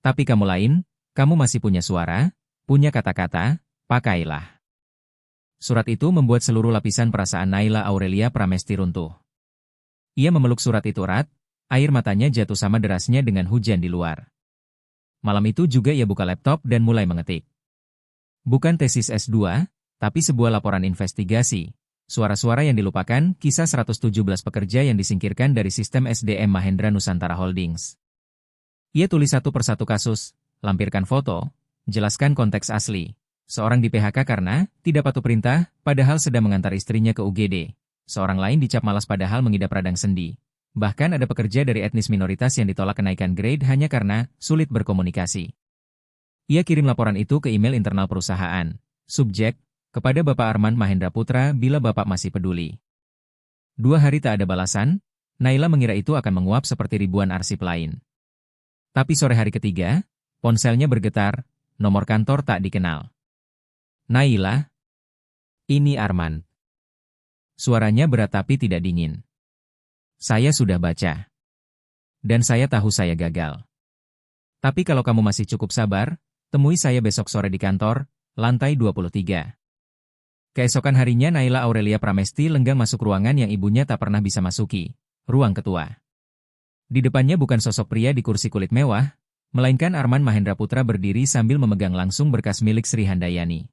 Tapi kamu lain, kamu masih punya suara, punya kata-kata, pakailah. Surat itu membuat seluruh lapisan perasaan Naila Aurelia Pramesti runtuh. Ia memeluk surat itu erat, air matanya jatuh sama derasnya dengan hujan di luar. Malam itu juga ia buka laptop dan mulai mengetik. Bukan tesis S2, tapi sebuah laporan investigasi. Suara-suara yang dilupakan, kisah 117 pekerja yang disingkirkan dari sistem SDM Mahendra Nusantara Holdings. Ia tulis satu persatu kasus, lampirkan foto, jelaskan konteks asli. Seorang di PHK karena tidak patuh perintah, padahal sedang mengantar istrinya ke UGD. Seorang lain dicap malas padahal mengidap radang sendi. Bahkan ada pekerja dari etnis minoritas yang ditolak kenaikan grade hanya karena sulit berkomunikasi. Ia kirim laporan itu ke email internal perusahaan. Subjek, kepada Bapak Arman Mahendra Putra bila Bapak masih peduli. 2 hari tak ada balasan, Naila mengira itu akan menguap seperti ribuan arsip lain. Tapi sore hari ketiga, ponselnya bergetar, nomor kantor tak dikenal. Naila, ini Arman. Suaranya berat tapi tidak dingin. Saya sudah baca. Dan saya tahu saya gagal. Tapi kalau kamu masih cukup sabar, temui saya besok sore di kantor, lantai 23. Keesokan harinya Naila Aurelia Pramesti lenggang masuk ruangan yang ibunya tak pernah bisa masuki, ruang ketua. Di depannya bukan sosok pria di kursi kulit mewah, melainkan Arman Mahendra Putra berdiri sambil memegang langsung berkas milik Sri Handayani.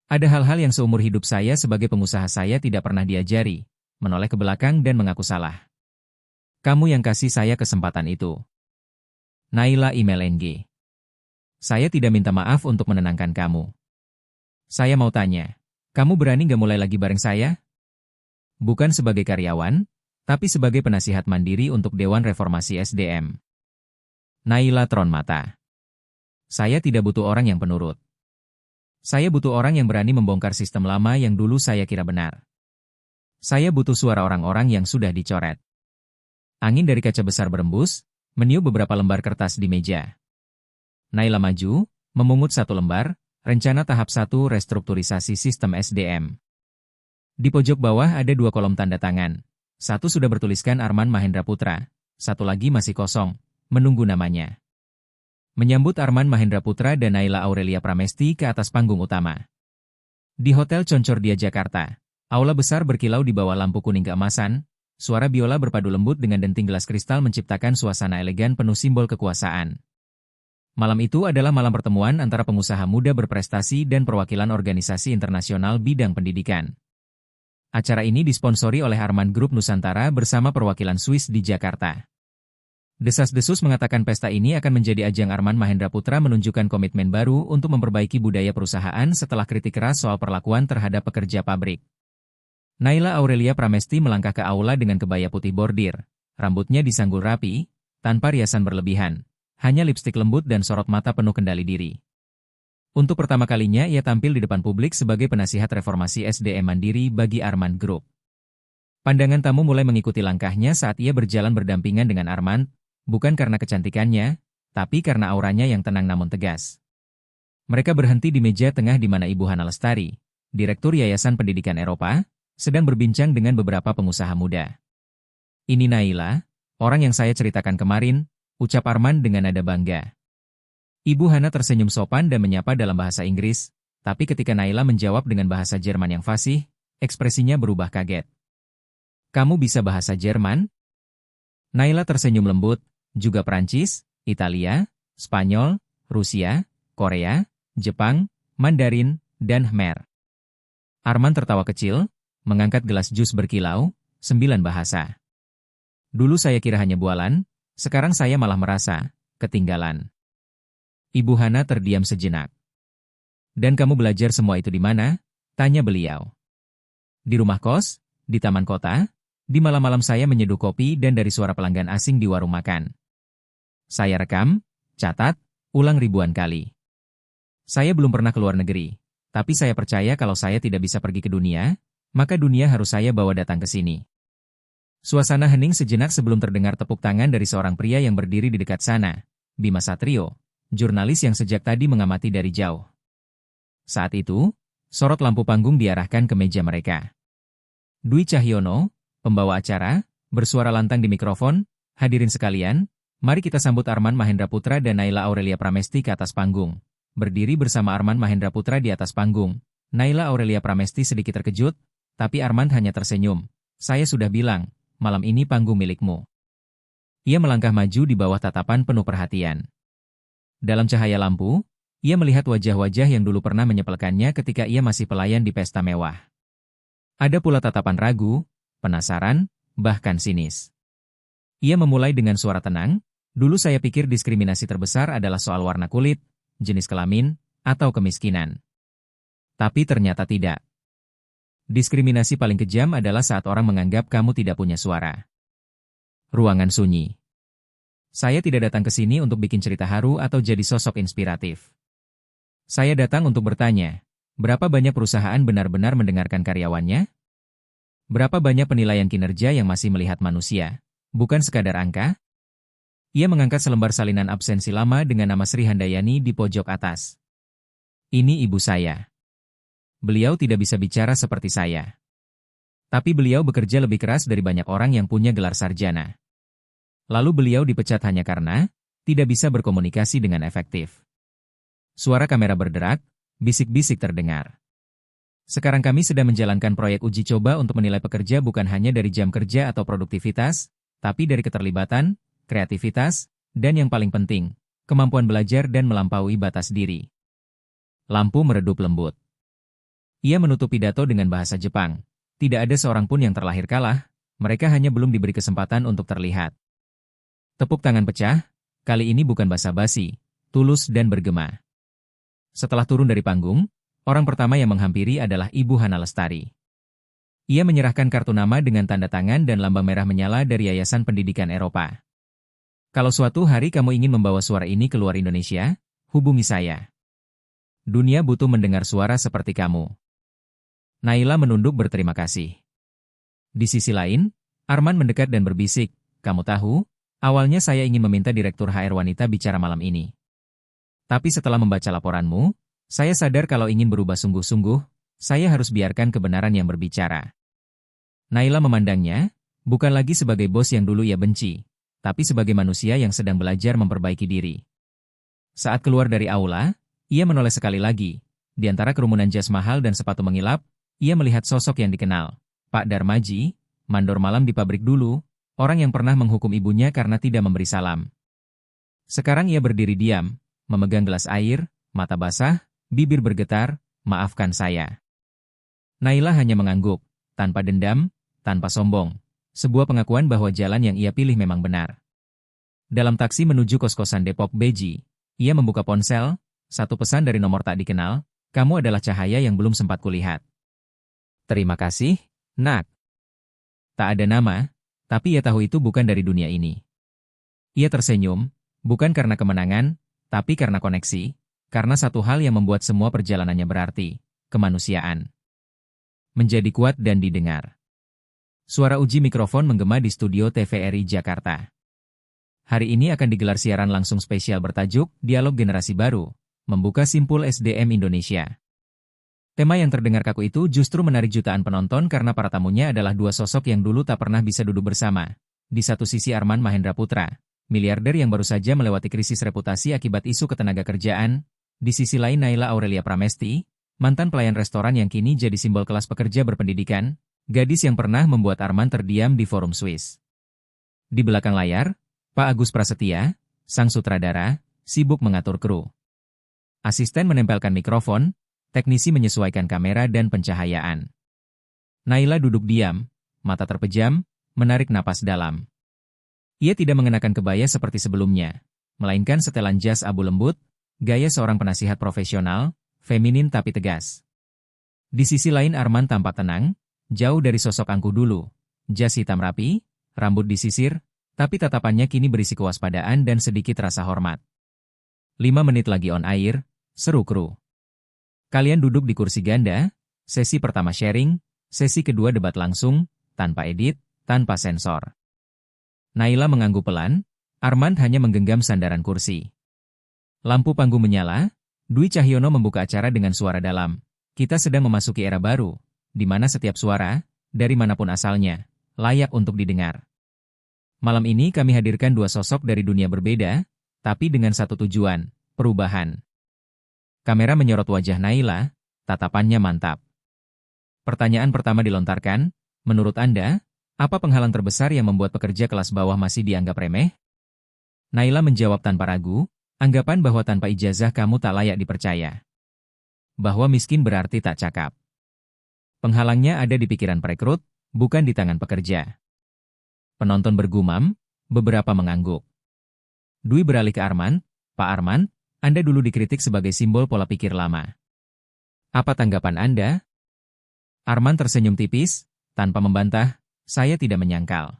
Ada hal-hal yang seumur hidup saya sebagai pengusaha saya tidak pernah diajari, menoleh ke belakang dan mengaku salah. Kamu yang kasih saya kesempatan itu. Naila email NG. Saya tidak minta maaf untuk menenangkan kamu. Saya mau tanya, kamu berani gak mulai lagi bareng saya? Bukan sebagai karyawan, tapi sebagai penasihat mandiri untuk Dewan Reformasi SDM. Naila tron mata. Saya tidak butuh orang yang penurut. Saya butuh orang yang berani membongkar sistem lama yang dulu saya kira benar. Saya butuh suara orang-orang yang sudah dicoret. Angin dari kaca besar berembus, meniup beberapa lembar kertas di meja. Naila maju, memungut 1 lembar, rencana tahap 1 restrukturisasi sistem SDM. Di pojok bawah ada 2 kolom tanda tangan. 1 sudah bertuliskan Arman Mahendra Putra, 1 lagi masih kosong, menunggu namanya. Menyambut Arman Mahendra Putra dan Naila Aurelia Pramesti ke atas panggung utama. Di Hotel Concordia Jakarta, aula besar berkilau di bawah lampu kuning keemasan, suara biola berpadu lembut dengan denting gelas kristal menciptakan suasana elegan penuh simbol kekuasaan. Malam itu adalah malam pertemuan antara pengusaha muda berprestasi dan perwakilan organisasi internasional bidang pendidikan. Acara ini disponsori oleh Arman Group Nusantara bersama perwakilan Swiss di Jakarta. Desas-desus mengatakan pesta ini akan menjadi ajang Arman Mahendra Putra menunjukkan komitmen baru untuk memperbaiki budaya perusahaan setelah kritik keras soal perlakuan terhadap pekerja pabrik. Naila Aurelia Pramesti melangkah ke aula dengan kebaya putih bordir, rambutnya disanggul rapi, tanpa riasan berlebihan, hanya lipstik lembut dan sorot mata penuh kendali diri. Untuk pertama kalinya ia tampil di depan publik sebagai penasihat reformasi SDM mandiri bagi Arman Group. Pandangan tamu mulai mengikuti langkahnya saat ia berjalan berdampingan dengan Arman, bukan karena kecantikannya, tapi karena auranya yang tenang namun tegas. Mereka berhenti di meja tengah di mana Ibu Hana Lestari, Direktur Yayasan Pendidikan Eropa, sedang berbincang dengan beberapa pengusaha muda. Ini Naila, orang yang saya ceritakan kemarin, ucap Arman dengan nada bangga. Ibu Hana tersenyum sopan dan menyapa dalam bahasa Inggris, tapi ketika Naila menjawab dengan bahasa Jerman yang fasih, ekspresinya berubah kaget. Kamu bisa bahasa Jerman? Naila tersenyum lembut, juga Prancis, Italia, Spanyol, Rusia, Korea, Jepang, Mandarin, dan Khmer. Arman tertawa kecil, mengangkat gelas jus berkilau, 9 bahasa. Dulu saya kira hanya bualan, sekarang saya malah merasa ketinggalan. Ibu Hana terdiam sejenak. Dan kamu belajar semua itu di mana? Tanya beliau. Di rumah kos, di taman kota, di malam-malam saya menyeduh kopi dan dari suara pelanggan asing di warung makan. Saya rekam, catat, ulang ribuan kali. Saya belum pernah ke luar negeri, tapi saya percaya kalau saya tidak bisa pergi ke dunia, maka dunia harus saya bawa datang ke sini. Suasana hening sejenak sebelum terdengar tepuk tangan dari seorang pria yang berdiri di dekat sana, Bima Satrio, jurnalis yang sejak tadi mengamati dari jauh. Saat itu, sorot lampu panggung diarahkan ke meja mereka. Dwi Cahyono, pembawa acara, bersuara lantang di mikrofon, hadirin sekalian, mari kita sambut Arman Mahendra Putra dan Naila Aurelia Pramesti ke atas panggung. Berdiri bersama Arman Mahendra Putra di atas panggung, Naila Aurelia Pramesti sedikit terkejut, tapi Arman hanya tersenyum. Saya sudah bilang, malam ini panggung milikmu. Ia melangkah maju di bawah tatapan penuh perhatian. Dalam cahaya lampu, ia melihat wajah-wajah yang dulu pernah menyepelekannya ketika ia masih pelayan di pesta mewah. Ada pula tatapan ragu, penasaran, bahkan sinis. Ia memulai dengan suara tenang, dulu saya pikir diskriminasi terbesar adalah soal warna kulit, jenis kelamin, atau kemiskinan. Tapi ternyata tidak. Diskriminasi paling kejam adalah saat orang menganggap kamu tidak punya suara. Ruangan sunyi. Saya tidak datang ke sini untuk bikin cerita haru atau jadi sosok inspiratif. Saya datang untuk bertanya, berapa banyak perusahaan benar-benar mendengarkan karyawannya? Berapa banyak penilaian kinerja yang masih melihat manusia, bukan sekadar angka? Ia mengangkat selembar salinan absensi lama dengan nama Sri Handayani di pojok atas. Ini ibu saya. Beliau tidak bisa bicara seperti saya. Tapi beliau bekerja lebih keras dari banyak orang yang punya gelar sarjana. Lalu beliau dipecat hanya karena tidak bisa berkomunikasi dengan efektif. Suara kamera berderak, bisik-bisik terdengar. Sekarang kami sedang menjalankan proyek uji coba untuk menilai pekerja bukan hanya dari jam kerja atau produktivitas, tapi dari keterlibatan, kreativitas, dan yang paling penting, kemampuan belajar dan melampaui batas diri. Lampu meredup lembut. Ia menutup pidato dengan bahasa Jepang. Tidak ada seorang pun yang terlahir kalah, mereka hanya belum diberi kesempatan untuk terlihat. Tepuk tangan pecah, kali ini bukan basa-basi, tulus dan bergema. Setelah turun dari panggung, orang pertama yang menghampiri adalah Ibu Hana Lestari. Ia menyerahkan kartu nama dengan tanda tangan dan lambang merah menyala dari Yayasan Pendidikan Eropa. Kalau suatu hari kamu ingin membawa suara ini keluar Indonesia, hubungi saya. Dunia butuh mendengar suara seperti kamu. Naila menunduk berterima kasih. Di sisi lain, Arman mendekat dan berbisik, kamu tahu, awalnya saya ingin meminta Direktur HR wanita bicara malam ini. Tapi setelah membaca laporanmu, saya sadar kalau ingin berubah sungguh-sungguh, saya harus biarkan kebenaran yang berbicara. Naila memandangnya, bukan lagi sebagai bos yang dulu ia benci, tapi sebagai manusia yang sedang belajar memperbaiki diri. Saat keluar dari aula, ia menoleh sekali lagi. Di antara kerumunan jas mahal dan sepatu mengilap, ia melihat sosok yang dikenal, Pak Darmaji, mandor malam di pabrik dulu, orang yang pernah menghukum ibunya karena tidak memberi salam. Sekarang ia berdiri diam, memegang gelas air, mata basah, bibir bergetar, maafkan saya. Naila hanya mengangguk, tanpa dendam, tanpa sombong. Sebuah pengakuan bahwa jalan yang ia pilih memang benar. Dalam taksi menuju kos-kosan Depok Beji, ia membuka ponsel, satu pesan dari nomor tak dikenal, kamu adalah cahaya yang belum sempat kulihat. Terima kasih, nak. Tak ada nama, tapi ia tahu itu bukan dari dunia ini. Ia tersenyum, bukan karena kemenangan, tapi karena koneksi, karena satu hal yang membuat semua perjalanannya berarti, kemanusiaan. Menjadi kuat dan didengar. Suara uji mikrofon menggema di studio TVRI Jakarta. Hari ini akan digelar siaran langsung spesial bertajuk Dialog Generasi Baru, membuka simpul SDM Indonesia. Tema yang terdengar kaku itu justru menarik jutaan penonton karena para tamunya adalah dua sosok yang dulu tak pernah bisa duduk bersama. Di satu sisi Arman Mahendra Putra, miliarder yang baru saja melewati krisis reputasi akibat isu ketenagakerjaan. Di sisi lain Naila Aurelia Pramesti, mantan pelayan restoran yang kini jadi simbol kelas pekerja berpendidikan, gadis yang pernah membuat Arman terdiam di forum Swiss. Di belakang layar, Pak Agus Prasetya, sang sutradara, sibuk mengatur kru. Asisten menempelkan mikrofon, teknisi menyesuaikan kamera dan pencahayaan. Naila duduk diam, mata terpejam, menarik napas dalam. Ia tidak mengenakan kebaya seperti sebelumnya, melainkan setelan jas abu lembut, gaya seorang penasihat profesional, feminin tapi tegas. Di sisi lain Arman tampak tenang, jauh dari sosok angkuh dulu, jas hitam rapi, rambut disisir, tapi tatapannya kini berisi kewaspadaan dan sedikit rasa hormat. 5 menit lagi on air, seru kru. Kalian duduk di kursi ganda, sesi pertama sharing, sesi kedua debat langsung, tanpa edit, tanpa sensor. Naila mengangguk pelan, Arman hanya menggenggam sandaran kursi. Lampu panggung menyala, Dwi Cahyono membuka acara dengan suara dalam. Kita sedang memasuki era baru, di mana setiap suara, dari manapun asalnya, layak untuk didengar. Malam ini kami hadirkan dua sosok dari dunia berbeda, tapi dengan satu tujuan, perubahan. Kamera menyorot wajah Naila, tatapannya mantap. Pertanyaan pertama dilontarkan, menurut Anda, apa penghalang terbesar yang membuat pekerja kelas bawah masih dianggap remeh? Naila menjawab tanpa ragu, anggapan bahwa tanpa ijazah kamu tak layak dipercaya. Bahwa miskin berarti tak cakap. Penghalangnya ada di pikiran perekrut, bukan di tangan pekerja. Penonton bergumam, beberapa mengangguk. Dwi beralih ke Arman, Pak Arman, Anda dulu dikritik sebagai simbol pola pikir lama. Apa tanggapan Anda? Arman tersenyum tipis, tanpa membantah, saya tidak menyangkal.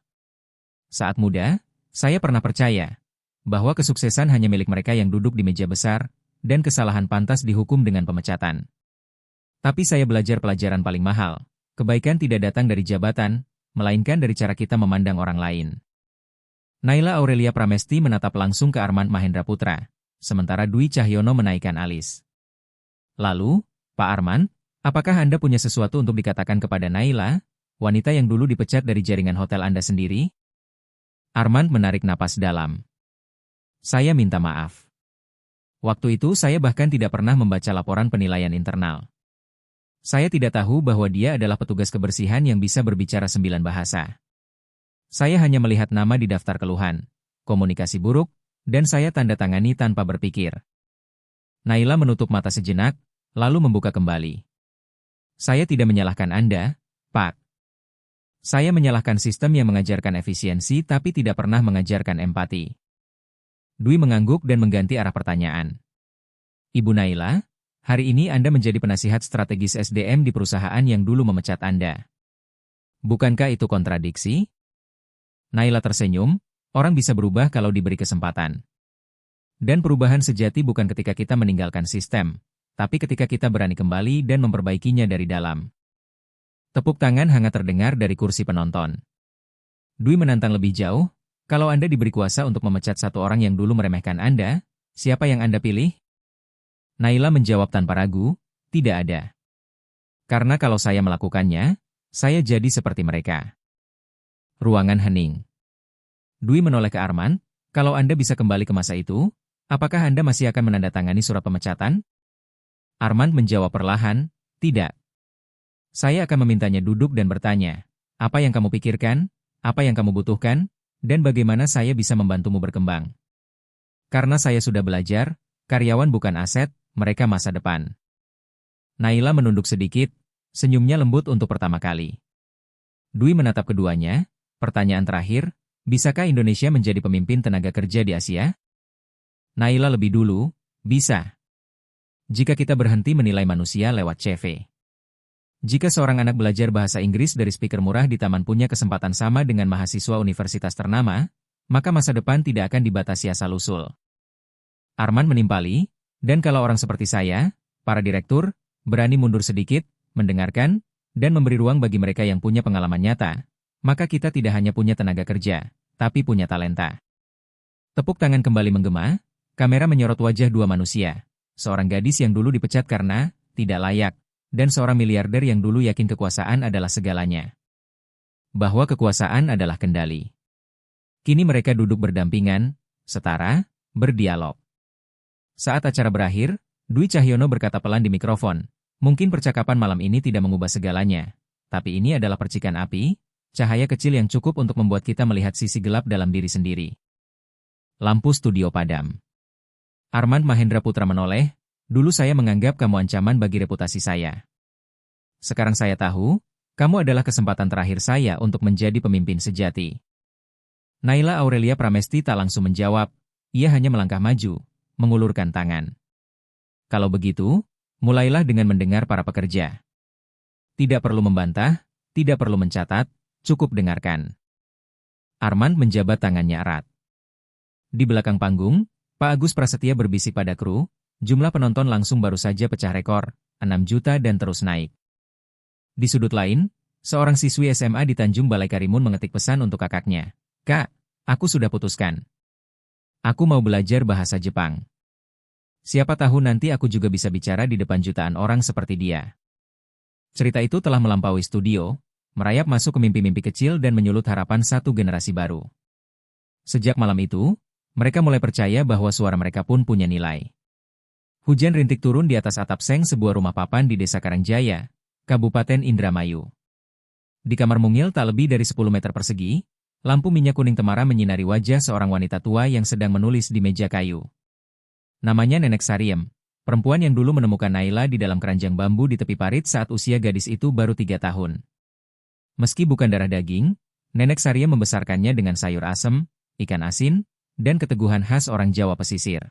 Saat muda, saya pernah percaya bahwa kesuksesan hanya milik mereka yang duduk di meja besar, dan kesalahan pantas dihukum dengan pemecatan. Tapi saya belajar pelajaran paling mahal. Kebaikan tidak datang dari jabatan, melainkan dari cara kita memandang orang lain. Naila Aurelia Pramesti menatap langsung ke Armand Mahendra Putra, sementara Dwi Cahyono menaikkan alis. Lalu, Pak Armand, apakah Anda punya sesuatu untuk dikatakan kepada Naila, wanita yang dulu dipecat dari jaringan hotel Anda sendiri? Armand menarik napas dalam. Saya minta maaf. Waktu itu saya bahkan tidak pernah membaca laporan penilaian internal. Saya tidak tahu bahwa dia adalah petugas kebersihan yang bisa berbicara 9 bahasa. Saya hanya melihat nama di daftar keluhan, komunikasi buruk, dan saya tanda tangani tanpa berpikir. Naila menutup mata sejenak, lalu membuka kembali. Saya tidak menyalahkan Anda, Pak. Saya menyalahkan sistem yang mengajarkan efisiensi tapi tidak pernah mengajarkan empati. Dwi mengangguk dan mengganti arah pertanyaan. Ibu Naila, hari ini Anda menjadi penasihat strategis SDM di perusahaan yang dulu memecat Anda. Bukankah itu kontradiksi? Naila tersenyum, orang bisa berubah kalau diberi kesempatan. Dan perubahan sejati bukan ketika kita meninggalkan sistem, tapi ketika kita berani kembali dan memperbaikinya dari dalam. Tepuk tangan hangat terdengar dari kursi penonton. Dwi menantang lebih jauh, kalau Anda diberi kuasa untuk memecat satu orang yang dulu meremehkan Anda, siapa yang Anda pilih? Naila menjawab tanpa ragu, tidak ada. Karena kalau saya melakukannya, saya jadi seperti mereka. Ruangan hening. Dwi menoleh ke Armand, kalau Anda bisa kembali ke masa itu, apakah Anda masih akan menandatangani surat pemecatan? Armand menjawab perlahan, tidak. Saya akan memintanya duduk dan bertanya, apa yang kamu pikirkan, apa yang kamu butuhkan, dan bagaimana saya bisa membantumu berkembang. Karena saya sudah belajar, karyawan bukan aset, mereka masa depan. Naila menunduk sedikit, senyumnya lembut untuk pertama kali. Dwi menatap keduanya. Pertanyaan terakhir, bisakah Indonesia menjadi pemimpin tenaga kerja di Asia? Naila lebih dulu, bisa. Jika kita berhenti menilai manusia lewat CV. Jika seorang anak belajar bahasa Inggris dari speaker murah di taman punya kesempatan sama dengan mahasiswa universitas ternama, maka masa depan tidak akan dibatasi asal-usul. Armand menimpali, dan kalau orang seperti saya, para direktur, berani mundur sedikit, mendengarkan, dan memberi ruang bagi mereka yang punya pengalaman nyata, maka kita tidak hanya punya tenaga kerja, tapi punya talenta. Tepuk tangan kembali menggema, kamera menyorot wajah dua manusia, seorang gadis yang dulu dipecat karena tidak layak, dan seorang miliarder yang dulu yakin kekuasaan adalah segalanya. Bahwa kekuasaan adalah kendali. Kini mereka duduk berdampingan, setara, berdialog. Saat acara berakhir, Dwi Cahyono berkata pelan di mikrofon, mungkin percakapan malam ini tidak mengubah segalanya, tapi ini adalah percikan api, cahaya kecil yang cukup untuk membuat kita melihat sisi gelap dalam diri sendiri. Lampu studio padam. Armand Mahendra Putra menoleh, dulu saya menganggap kamu ancaman bagi reputasi saya. Sekarang saya tahu, kamu adalah kesempatan terakhir saya untuk menjadi pemimpin sejati. Naila Aurelia Pramesti tak langsung menjawab, ia hanya melangkah maju, mengulurkan tangan. Kalau begitu, mulailah dengan mendengar para pekerja. Tidak perlu membantah, tidak perlu mencatat, cukup dengarkan. Armand menjabat tangannya erat. Di belakang panggung, Pak Agus Prasetya berbisik pada kru, jumlah penonton langsung baru saja pecah rekor, 6 juta dan terus naik. Di sudut lain, seorang siswi SMA di Tanjung Balai Karimun mengetik pesan untuk kakaknya. Kak, aku sudah putuskan. Aku mau belajar bahasa Jepang. Siapa tahu nanti aku juga bisa bicara di depan jutaan orang seperti dia. Cerita itu telah melampaui studio, merayap masuk ke mimpi-mimpi kecil dan menyulut harapan satu generasi baru. Sejak malam itu, mereka mulai percaya bahwa suara mereka pun punya nilai. Hujan rintik turun di atas atap seng sebuah rumah papan di Desa Karangjaya, Kabupaten Indramayu. Di kamar mungil tak lebih dari 10 meter persegi, lampu minyak kuning temara menyinari wajah seorang wanita tua yang sedang menulis di meja kayu. Namanya Nenek Sariem, perempuan yang dulu menemukan Naila di dalam keranjang bambu di tepi parit saat usia gadis itu baru 3 tahun. Meski bukan darah daging, Nenek Sariem membesarkannya dengan sayur asem, ikan asin, dan keteguhan khas orang Jawa pesisir.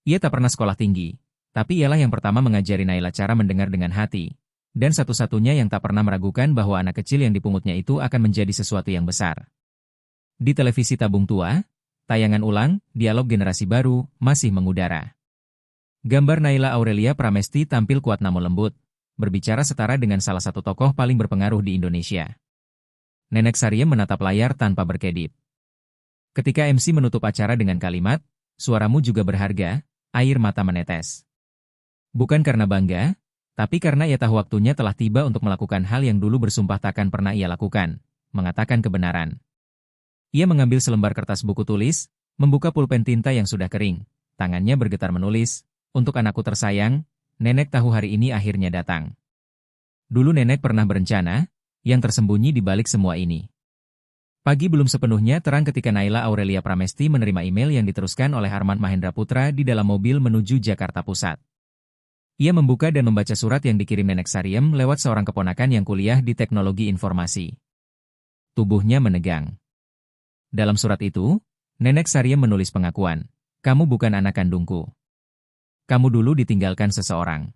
Ia tak pernah sekolah tinggi, tapi ialah yang pertama mengajari Naila cara mendengar dengan hati, dan satu-satunya yang tak pernah meragukan bahwa anak kecil yang dipungutnya itu akan menjadi sesuatu yang besar. Di televisi tabung tua, tayangan ulang, dialog generasi baru, masih mengudara. Gambar Naila Aurelia Pramesti tampil kuat namun lembut, berbicara setara dengan salah satu tokoh paling berpengaruh di Indonesia. Nenek Sariem menatap layar tanpa berkedip. Ketika MC menutup acara dengan kalimat, "Suaramu juga berharga," air mata menetes. Bukan karena bangga, tapi karena ia tahu waktunya telah tiba untuk melakukan hal yang dulu bersumpah takkan pernah ia lakukan, mengatakan kebenaran. Ia mengambil selembar kertas buku tulis, membuka pulpen tinta yang sudah kering, tangannya bergetar menulis, "Untuk anakku tersayang, nenek tahu hari ini akhirnya datang." Dulu nenek pernah berencana, yang tersembunyi di balik semua ini. Pagi belum sepenuhnya terang ketika Naila Aurelia Pramesti menerima email yang diteruskan oleh Armand Mahendra Putra di dalam mobil menuju Jakarta Pusat. Ia membuka dan membaca surat yang dikirim Nenek Sariem lewat seorang keponakan yang kuliah di teknologi informasi. Tubuhnya menegang. Dalam surat itu, Nenek Sariem menulis pengakuan, "Kamu bukan anak kandungku. Kamu dulu ditinggalkan seseorang."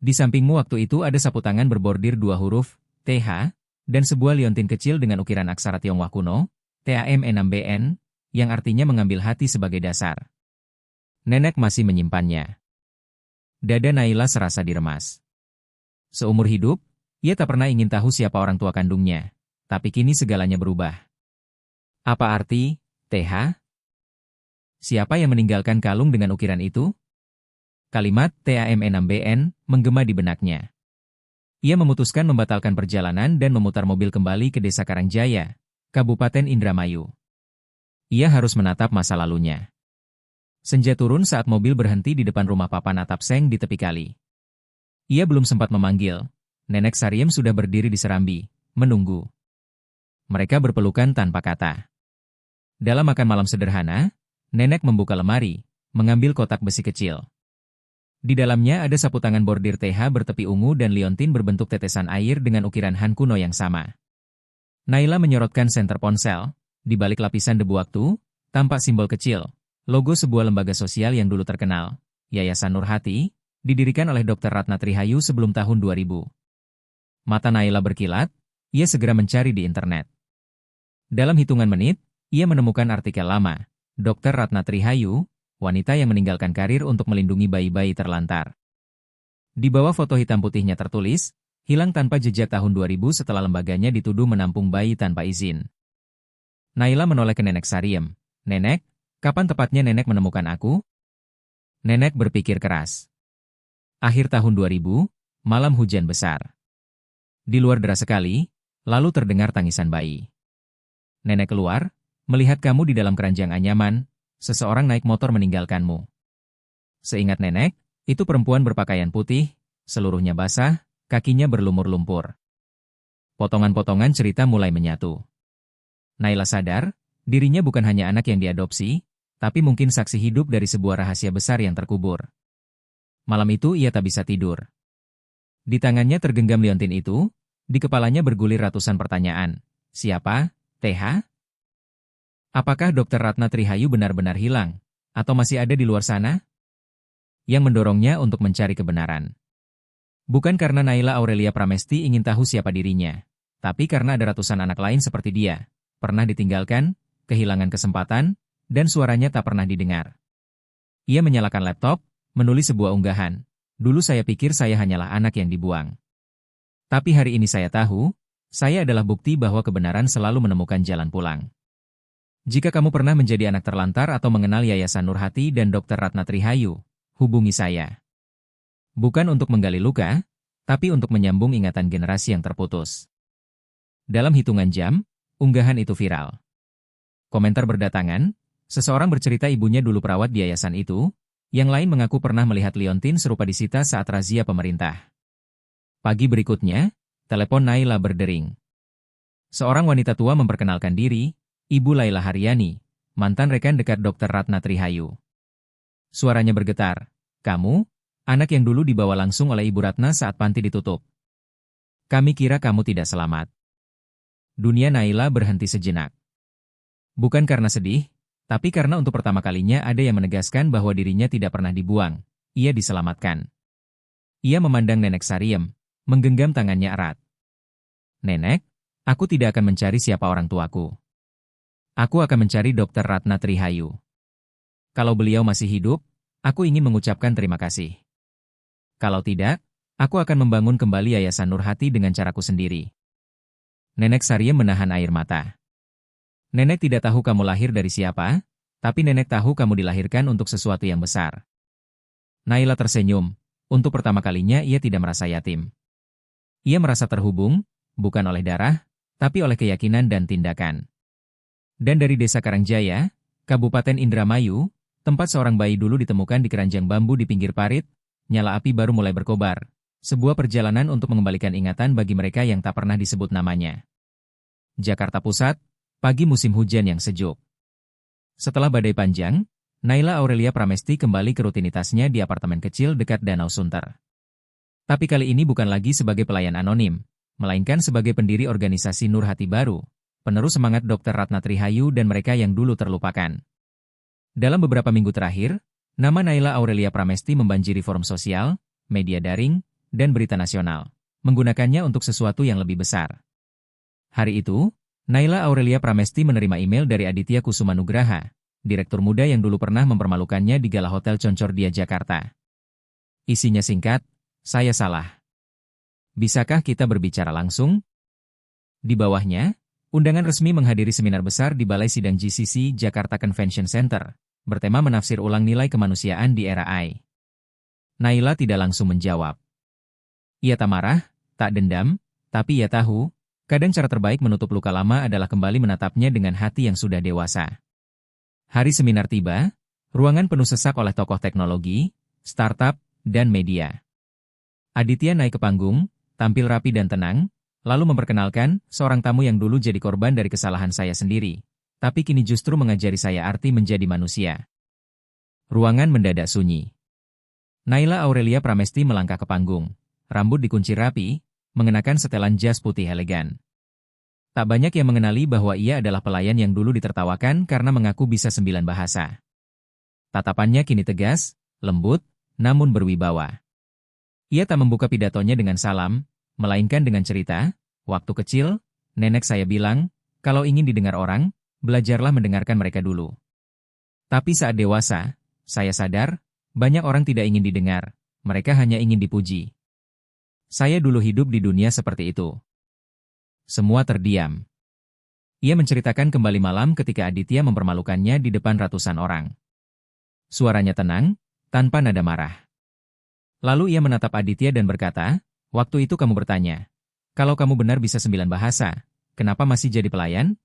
Di sampingmu waktu itu ada sapu tangan berbordir 2 huruf, TH, dan sebuah liontin kecil dengan ukiran aksara Tionghoa kuno, TAM6BN, yang artinya mengambil hati sebagai dasar. Nenek masih menyimpannya. Dada Naila serasa diremas. Seumur hidup, ia tak pernah ingin tahu siapa orang tua kandungnya, tapi kini segalanya berubah. Apa arti TH? Siapa yang meninggalkan kalung dengan ukiran itu? Kalimat TAM6BN menggema di benaknya. Ia memutuskan membatalkan perjalanan dan memutar mobil kembali ke Desa Karangjaya, Kabupaten Indramayu. Ia harus menatap masa lalunya. Senja turun saat mobil berhenti di depan rumah papan atap seng di tepi kali. Ia belum sempat memanggil. Nenek Sariem sudah berdiri di serambi, menunggu. Mereka berpelukan tanpa kata. Dalam makan malam sederhana, Nenek membuka lemari, mengambil kotak besi kecil. Di dalamnya ada sapu tangan bordir TH bertepi ungu dan liontin berbentuk tetesan air dengan ukiran Han kuno yang sama. Naila menyorotkan senter ponsel, di balik lapisan debu waktu, tampak simbol kecil, logo sebuah lembaga sosial yang dulu terkenal, Yayasan Nurhati, didirikan oleh Dr. Ratna Trihayu sebelum tahun 2000. Mata Naila berkilat, ia segera mencari di internet. Dalam hitungan menit, ia menemukan artikel lama, Dr. Ratna Trihayu, wanita yang meninggalkan karir untuk melindungi bayi-bayi terlantar. Di bawah foto hitam putihnya tertulis, hilang tanpa jejak tahun 2000 setelah lembaganya dituduh menampung bayi tanpa izin. Naila menoleh ke Nenek Sariem. "Nenek, kapan tepatnya nenek menemukan aku?" Nenek berpikir keras. Akhir tahun 2000, malam hujan besar. Di luar deras sekali, lalu terdengar tangisan bayi. Nenek keluar, melihat kamu di dalam keranjang anyaman, seseorang naik motor meninggalkanmu. Seingat nenek, itu perempuan berpakaian putih, seluruhnya basah, kakinya berlumur lumpur. Potongan-potongan cerita mulai menyatu. Naila sadar, dirinya bukan hanya anak yang diadopsi, tapi mungkin saksi hidup dari sebuah rahasia besar yang terkubur. Malam itu ia tak bisa tidur. Di tangannya tergenggam liontin itu, di kepalanya bergulir ratusan pertanyaan. Siapa? TH? Apakah Dr. Ratna Trihayu benar-benar hilang? Atau masih ada di luar sana? Yang mendorongnya untuk mencari kebenaran. Bukan karena Naila Aurelia Pramesti ingin tahu siapa dirinya, tapi karena ada ratusan anak lain seperti dia, pernah ditinggalkan, kehilangan kesempatan, dan suaranya tak pernah didengar. Ia menyalakan laptop, menulis sebuah unggahan. "Dulu saya pikir saya hanyalah anak yang dibuang. Tapi hari ini saya tahu, saya adalah bukti bahwa kebenaran selalu menemukan jalan pulang. Jika kamu pernah menjadi anak terlantar atau mengenal Yayasan Nurhati dan Dr. Ratna Trihayu, hubungi saya. Bukan untuk menggali luka, tapi untuk menyambung ingatan generasi yang terputus." Dalam hitungan jam, unggahan itu viral. Komentar berdatangan, seseorang bercerita ibunya dulu perawat di yayasan itu, yang lain mengaku pernah melihat liontin serupa disita saat razia pemerintah. Pagi berikutnya, telepon Naila berdering. Seorang wanita tua memperkenalkan diri, Ibu Laila Haryani, mantan rekan dekat Dr. Ratna Trihayu. Suaranya bergetar, "Kamu, anak yang dulu dibawa langsung oleh Ibu Ratna saat panti ditutup. Kami kira kamu tidak selamat." Dunia Naila berhenti sejenak. Bukan karena sedih, tapi karena untuk pertama kalinya ada yang menegaskan bahwa dirinya tidak pernah dibuang, ia diselamatkan. Ia memandang Nenek Sariem, menggenggam tangannya erat. "Nenek, aku tidak akan mencari siapa orang tuaku. Aku akan mencari Dr. Ratna Trihayu. Kalau beliau masih hidup, aku ingin mengucapkan terima kasih. Kalau tidak, aku akan membangun kembali Yayasan Nurhati dengan caraku sendiri. Nenek Sariem menahan air mata. Nenek tidak tahu kamu lahir dari siapa, tapi nenek tahu kamu dilahirkan untuk sesuatu yang besar. Naila tersenyum. Untuk pertama kalinya ia tidak merasa yatim. Ia merasa terhubung, bukan oleh darah, tapi oleh keyakinan dan tindakan. Dan dari desa Karangjaya, Kabupaten Indramayu, tempat seorang bayi dulu ditemukan di keranjang bambu di pinggir parit, nyala api baru mulai berkobar. Sebuah perjalanan untuk mengembalikan ingatan bagi mereka yang tak pernah disebut namanya. Jakarta Pusat, pagi musim hujan yang sejuk. Setelah badai panjang, Naila Aurelia Pramesti kembali ke rutinitasnya di apartemen kecil dekat Danau Sunter. Tapi kali ini bukan lagi sebagai pelayan anonim, melainkan sebagai pendiri organisasi Nurhati baru, penerus semangat Dr. Ratna Trihayu dan mereka yang dulu terlupakan. Dalam beberapa minggu terakhir, nama Naila Aurelia Pramesti membanjiri forum sosial, media daring, dan berita nasional, menggunakannya untuk sesuatu yang lebih besar. Hari itu, Naila Aurelia Pramesti menerima email dari Aditya Kusumanugraha, direktur muda yang dulu pernah mempermalukannya di Gala Hotel Concordia, Jakarta. Isinya singkat, "Saya salah. Bisakah kita berbicara langsung?" Di bawahnya, undangan resmi menghadiri seminar besar di Balai Sidang GCC Jakarta Convention Center, bertema menafsir ulang nilai kemanusiaan di era AI. Naila tidak langsung menjawab. Ia tak marah, tak dendam, tapi ia tahu, kadang cara terbaik menutup luka lama adalah kembali menatapnya dengan hati yang sudah dewasa. Hari seminar tiba, ruangan penuh sesak oleh tokoh teknologi, startup, dan media. Aditya naik ke panggung, tampil rapi dan tenang, lalu memperkenalkan seorang tamu yang dulu jadi korban dari kesalahan saya sendiri, tapi kini justru mengajari saya arti menjadi manusia. Ruangan mendadak sunyi. Naila Aurelia Pramesti melangkah ke panggung, rambut dikunci rapi, mengenakan setelan jas putih elegan. Tak banyak yang mengenali bahwa ia adalah pelayan yang dulu ditertawakan karena mengaku bisa 9 bahasa. Tatapannya kini tegas, lembut, namun berwibawa. Ia tak membuka pidatonya dengan salam, melainkan dengan cerita. Waktu kecil, nenek saya bilang, kalau ingin didengar orang, belajarlah mendengarkan mereka dulu. Tapi saat dewasa, saya sadar, banyak orang tidak ingin didengar, mereka hanya ingin dipuji. Saya dulu hidup di dunia seperti itu. Semua terdiam. Ia menceritakan kembali malam ketika Aditya mempermalukannya di depan ratusan orang. Suaranya tenang, tanpa nada marah. Lalu ia menatap Aditya dan berkata, "Waktu itu kamu bertanya, kalau kamu benar bisa 9 bahasa, kenapa masih jadi pelayan?"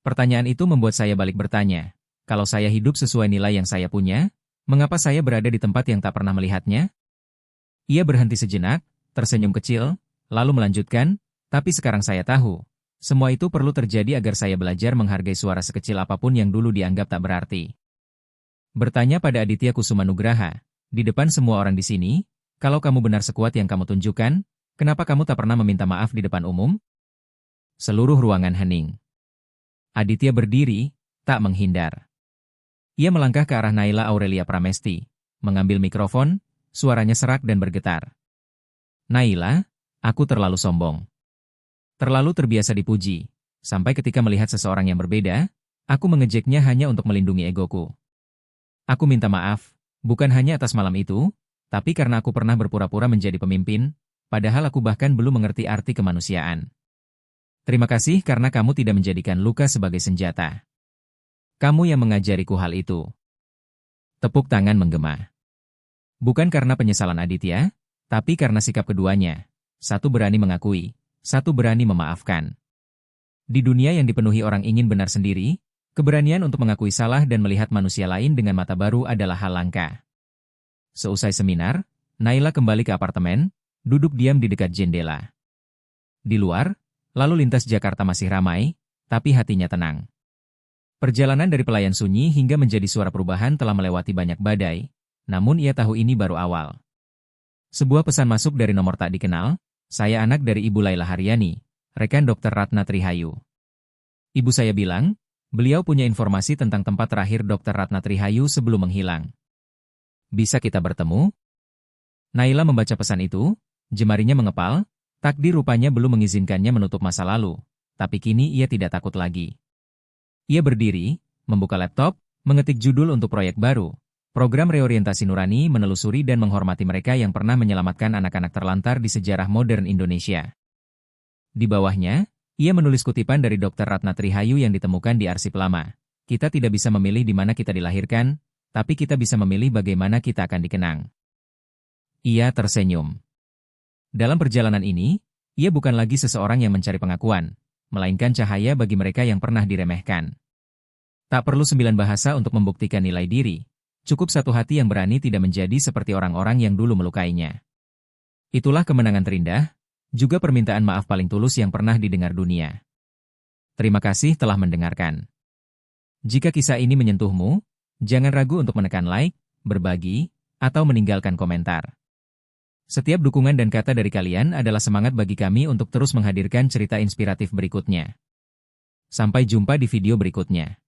Pertanyaan itu membuat saya balik bertanya, kalau saya hidup sesuai nilai yang saya punya, mengapa saya berada di tempat yang tak pernah melihatnya? Ia berhenti sejenak, tersenyum kecil, lalu melanjutkan, tapi sekarang saya tahu, semua itu perlu terjadi agar saya belajar menghargai suara sekecil apapun yang dulu dianggap tak berarti. Bertanya pada Aditya Kusumanugraha, di depan semua orang di sini, kalau kamu benar sekuat yang kamu tunjukkan, kenapa kamu tak pernah meminta maaf di depan umum? Seluruh ruangan hening. Aditya berdiri, tak menghindar. Ia melangkah ke arah Naila Aurelia Pramesti, mengambil mikrofon, suaranya serak dan bergetar. "Naila, aku terlalu sombong. Terlalu terbiasa dipuji, sampai ketika melihat seseorang yang berbeda, aku mengejeknya hanya untuk melindungi egoku. Aku minta maaf, bukan hanya atas malam itu, tapi karena aku pernah berpura-pura menjadi pemimpin, padahal aku bahkan belum mengerti arti kemanusiaan. Terima kasih karena kamu tidak menjadikan luka sebagai senjata. Kamu yang mengajariku hal itu." Tepuk tangan menggema. Bukan karena penyesalan Aditya, tapi karena sikap keduanya. Satu berani mengakui, satu berani memaafkan. Di dunia yang dipenuhi orang ingin benar sendiri, keberanian untuk mengakui salah dan melihat manusia lain dengan mata baru adalah hal langka. Seusai seminar, Naila kembali ke apartemen, duduk diam di dekat jendela. Di luar, lalu lintas Jakarta masih ramai, tapi hatinya tenang. Perjalanan dari pelayan sunyi hingga menjadi suara perubahan telah melewati banyak badai, namun ia tahu ini baru awal. Sebuah pesan masuk dari nomor tak dikenal, "Saya anak dari Ibu Laila Haryani, rekan Dr. Ratna Trihayu. Ibu saya bilang, beliau punya informasi tentang tempat terakhir Dr. Ratna Trihayu sebelum menghilang. Bisa kita bertemu?" Naila membaca pesan itu, jemarinya mengepal, takdir rupanya belum mengizinkannya menutup masa lalu, tapi kini ia tidak takut lagi. Ia berdiri, membuka laptop, mengetik judul untuk proyek baru. Program reorientasi nurani menelusuri dan menghormati mereka yang pernah menyelamatkan anak-anak terlantar di sejarah modern Indonesia. Di bawahnya, ia menulis kutipan dari Dr. Ratna Trihayu yang ditemukan di arsip lama. Kita tidak bisa memilih di mana kita dilahirkan, tapi kita bisa memilih bagaimana kita akan dikenang. Ia tersenyum. Dalam perjalanan ini, ia bukan lagi seseorang yang mencari pengakuan, melainkan cahaya bagi mereka yang pernah diremehkan. Tak perlu 9 bahasa untuk membuktikan nilai diri. Cukup satu hati yang berani tidak menjadi seperti orang-orang yang dulu melukainya. Itulah kemenangan terindah, juga permintaan maaf paling tulus yang pernah didengar dunia. Terima kasih telah mendengarkan. Jika kisah ini menyentuhmu, jangan ragu untuk menekan like, berbagi, atau meninggalkan komentar. Setiap dukungan dan kata dari kalian adalah semangat bagi kami untuk terus menghadirkan cerita inspiratif berikutnya. Sampai jumpa di video berikutnya.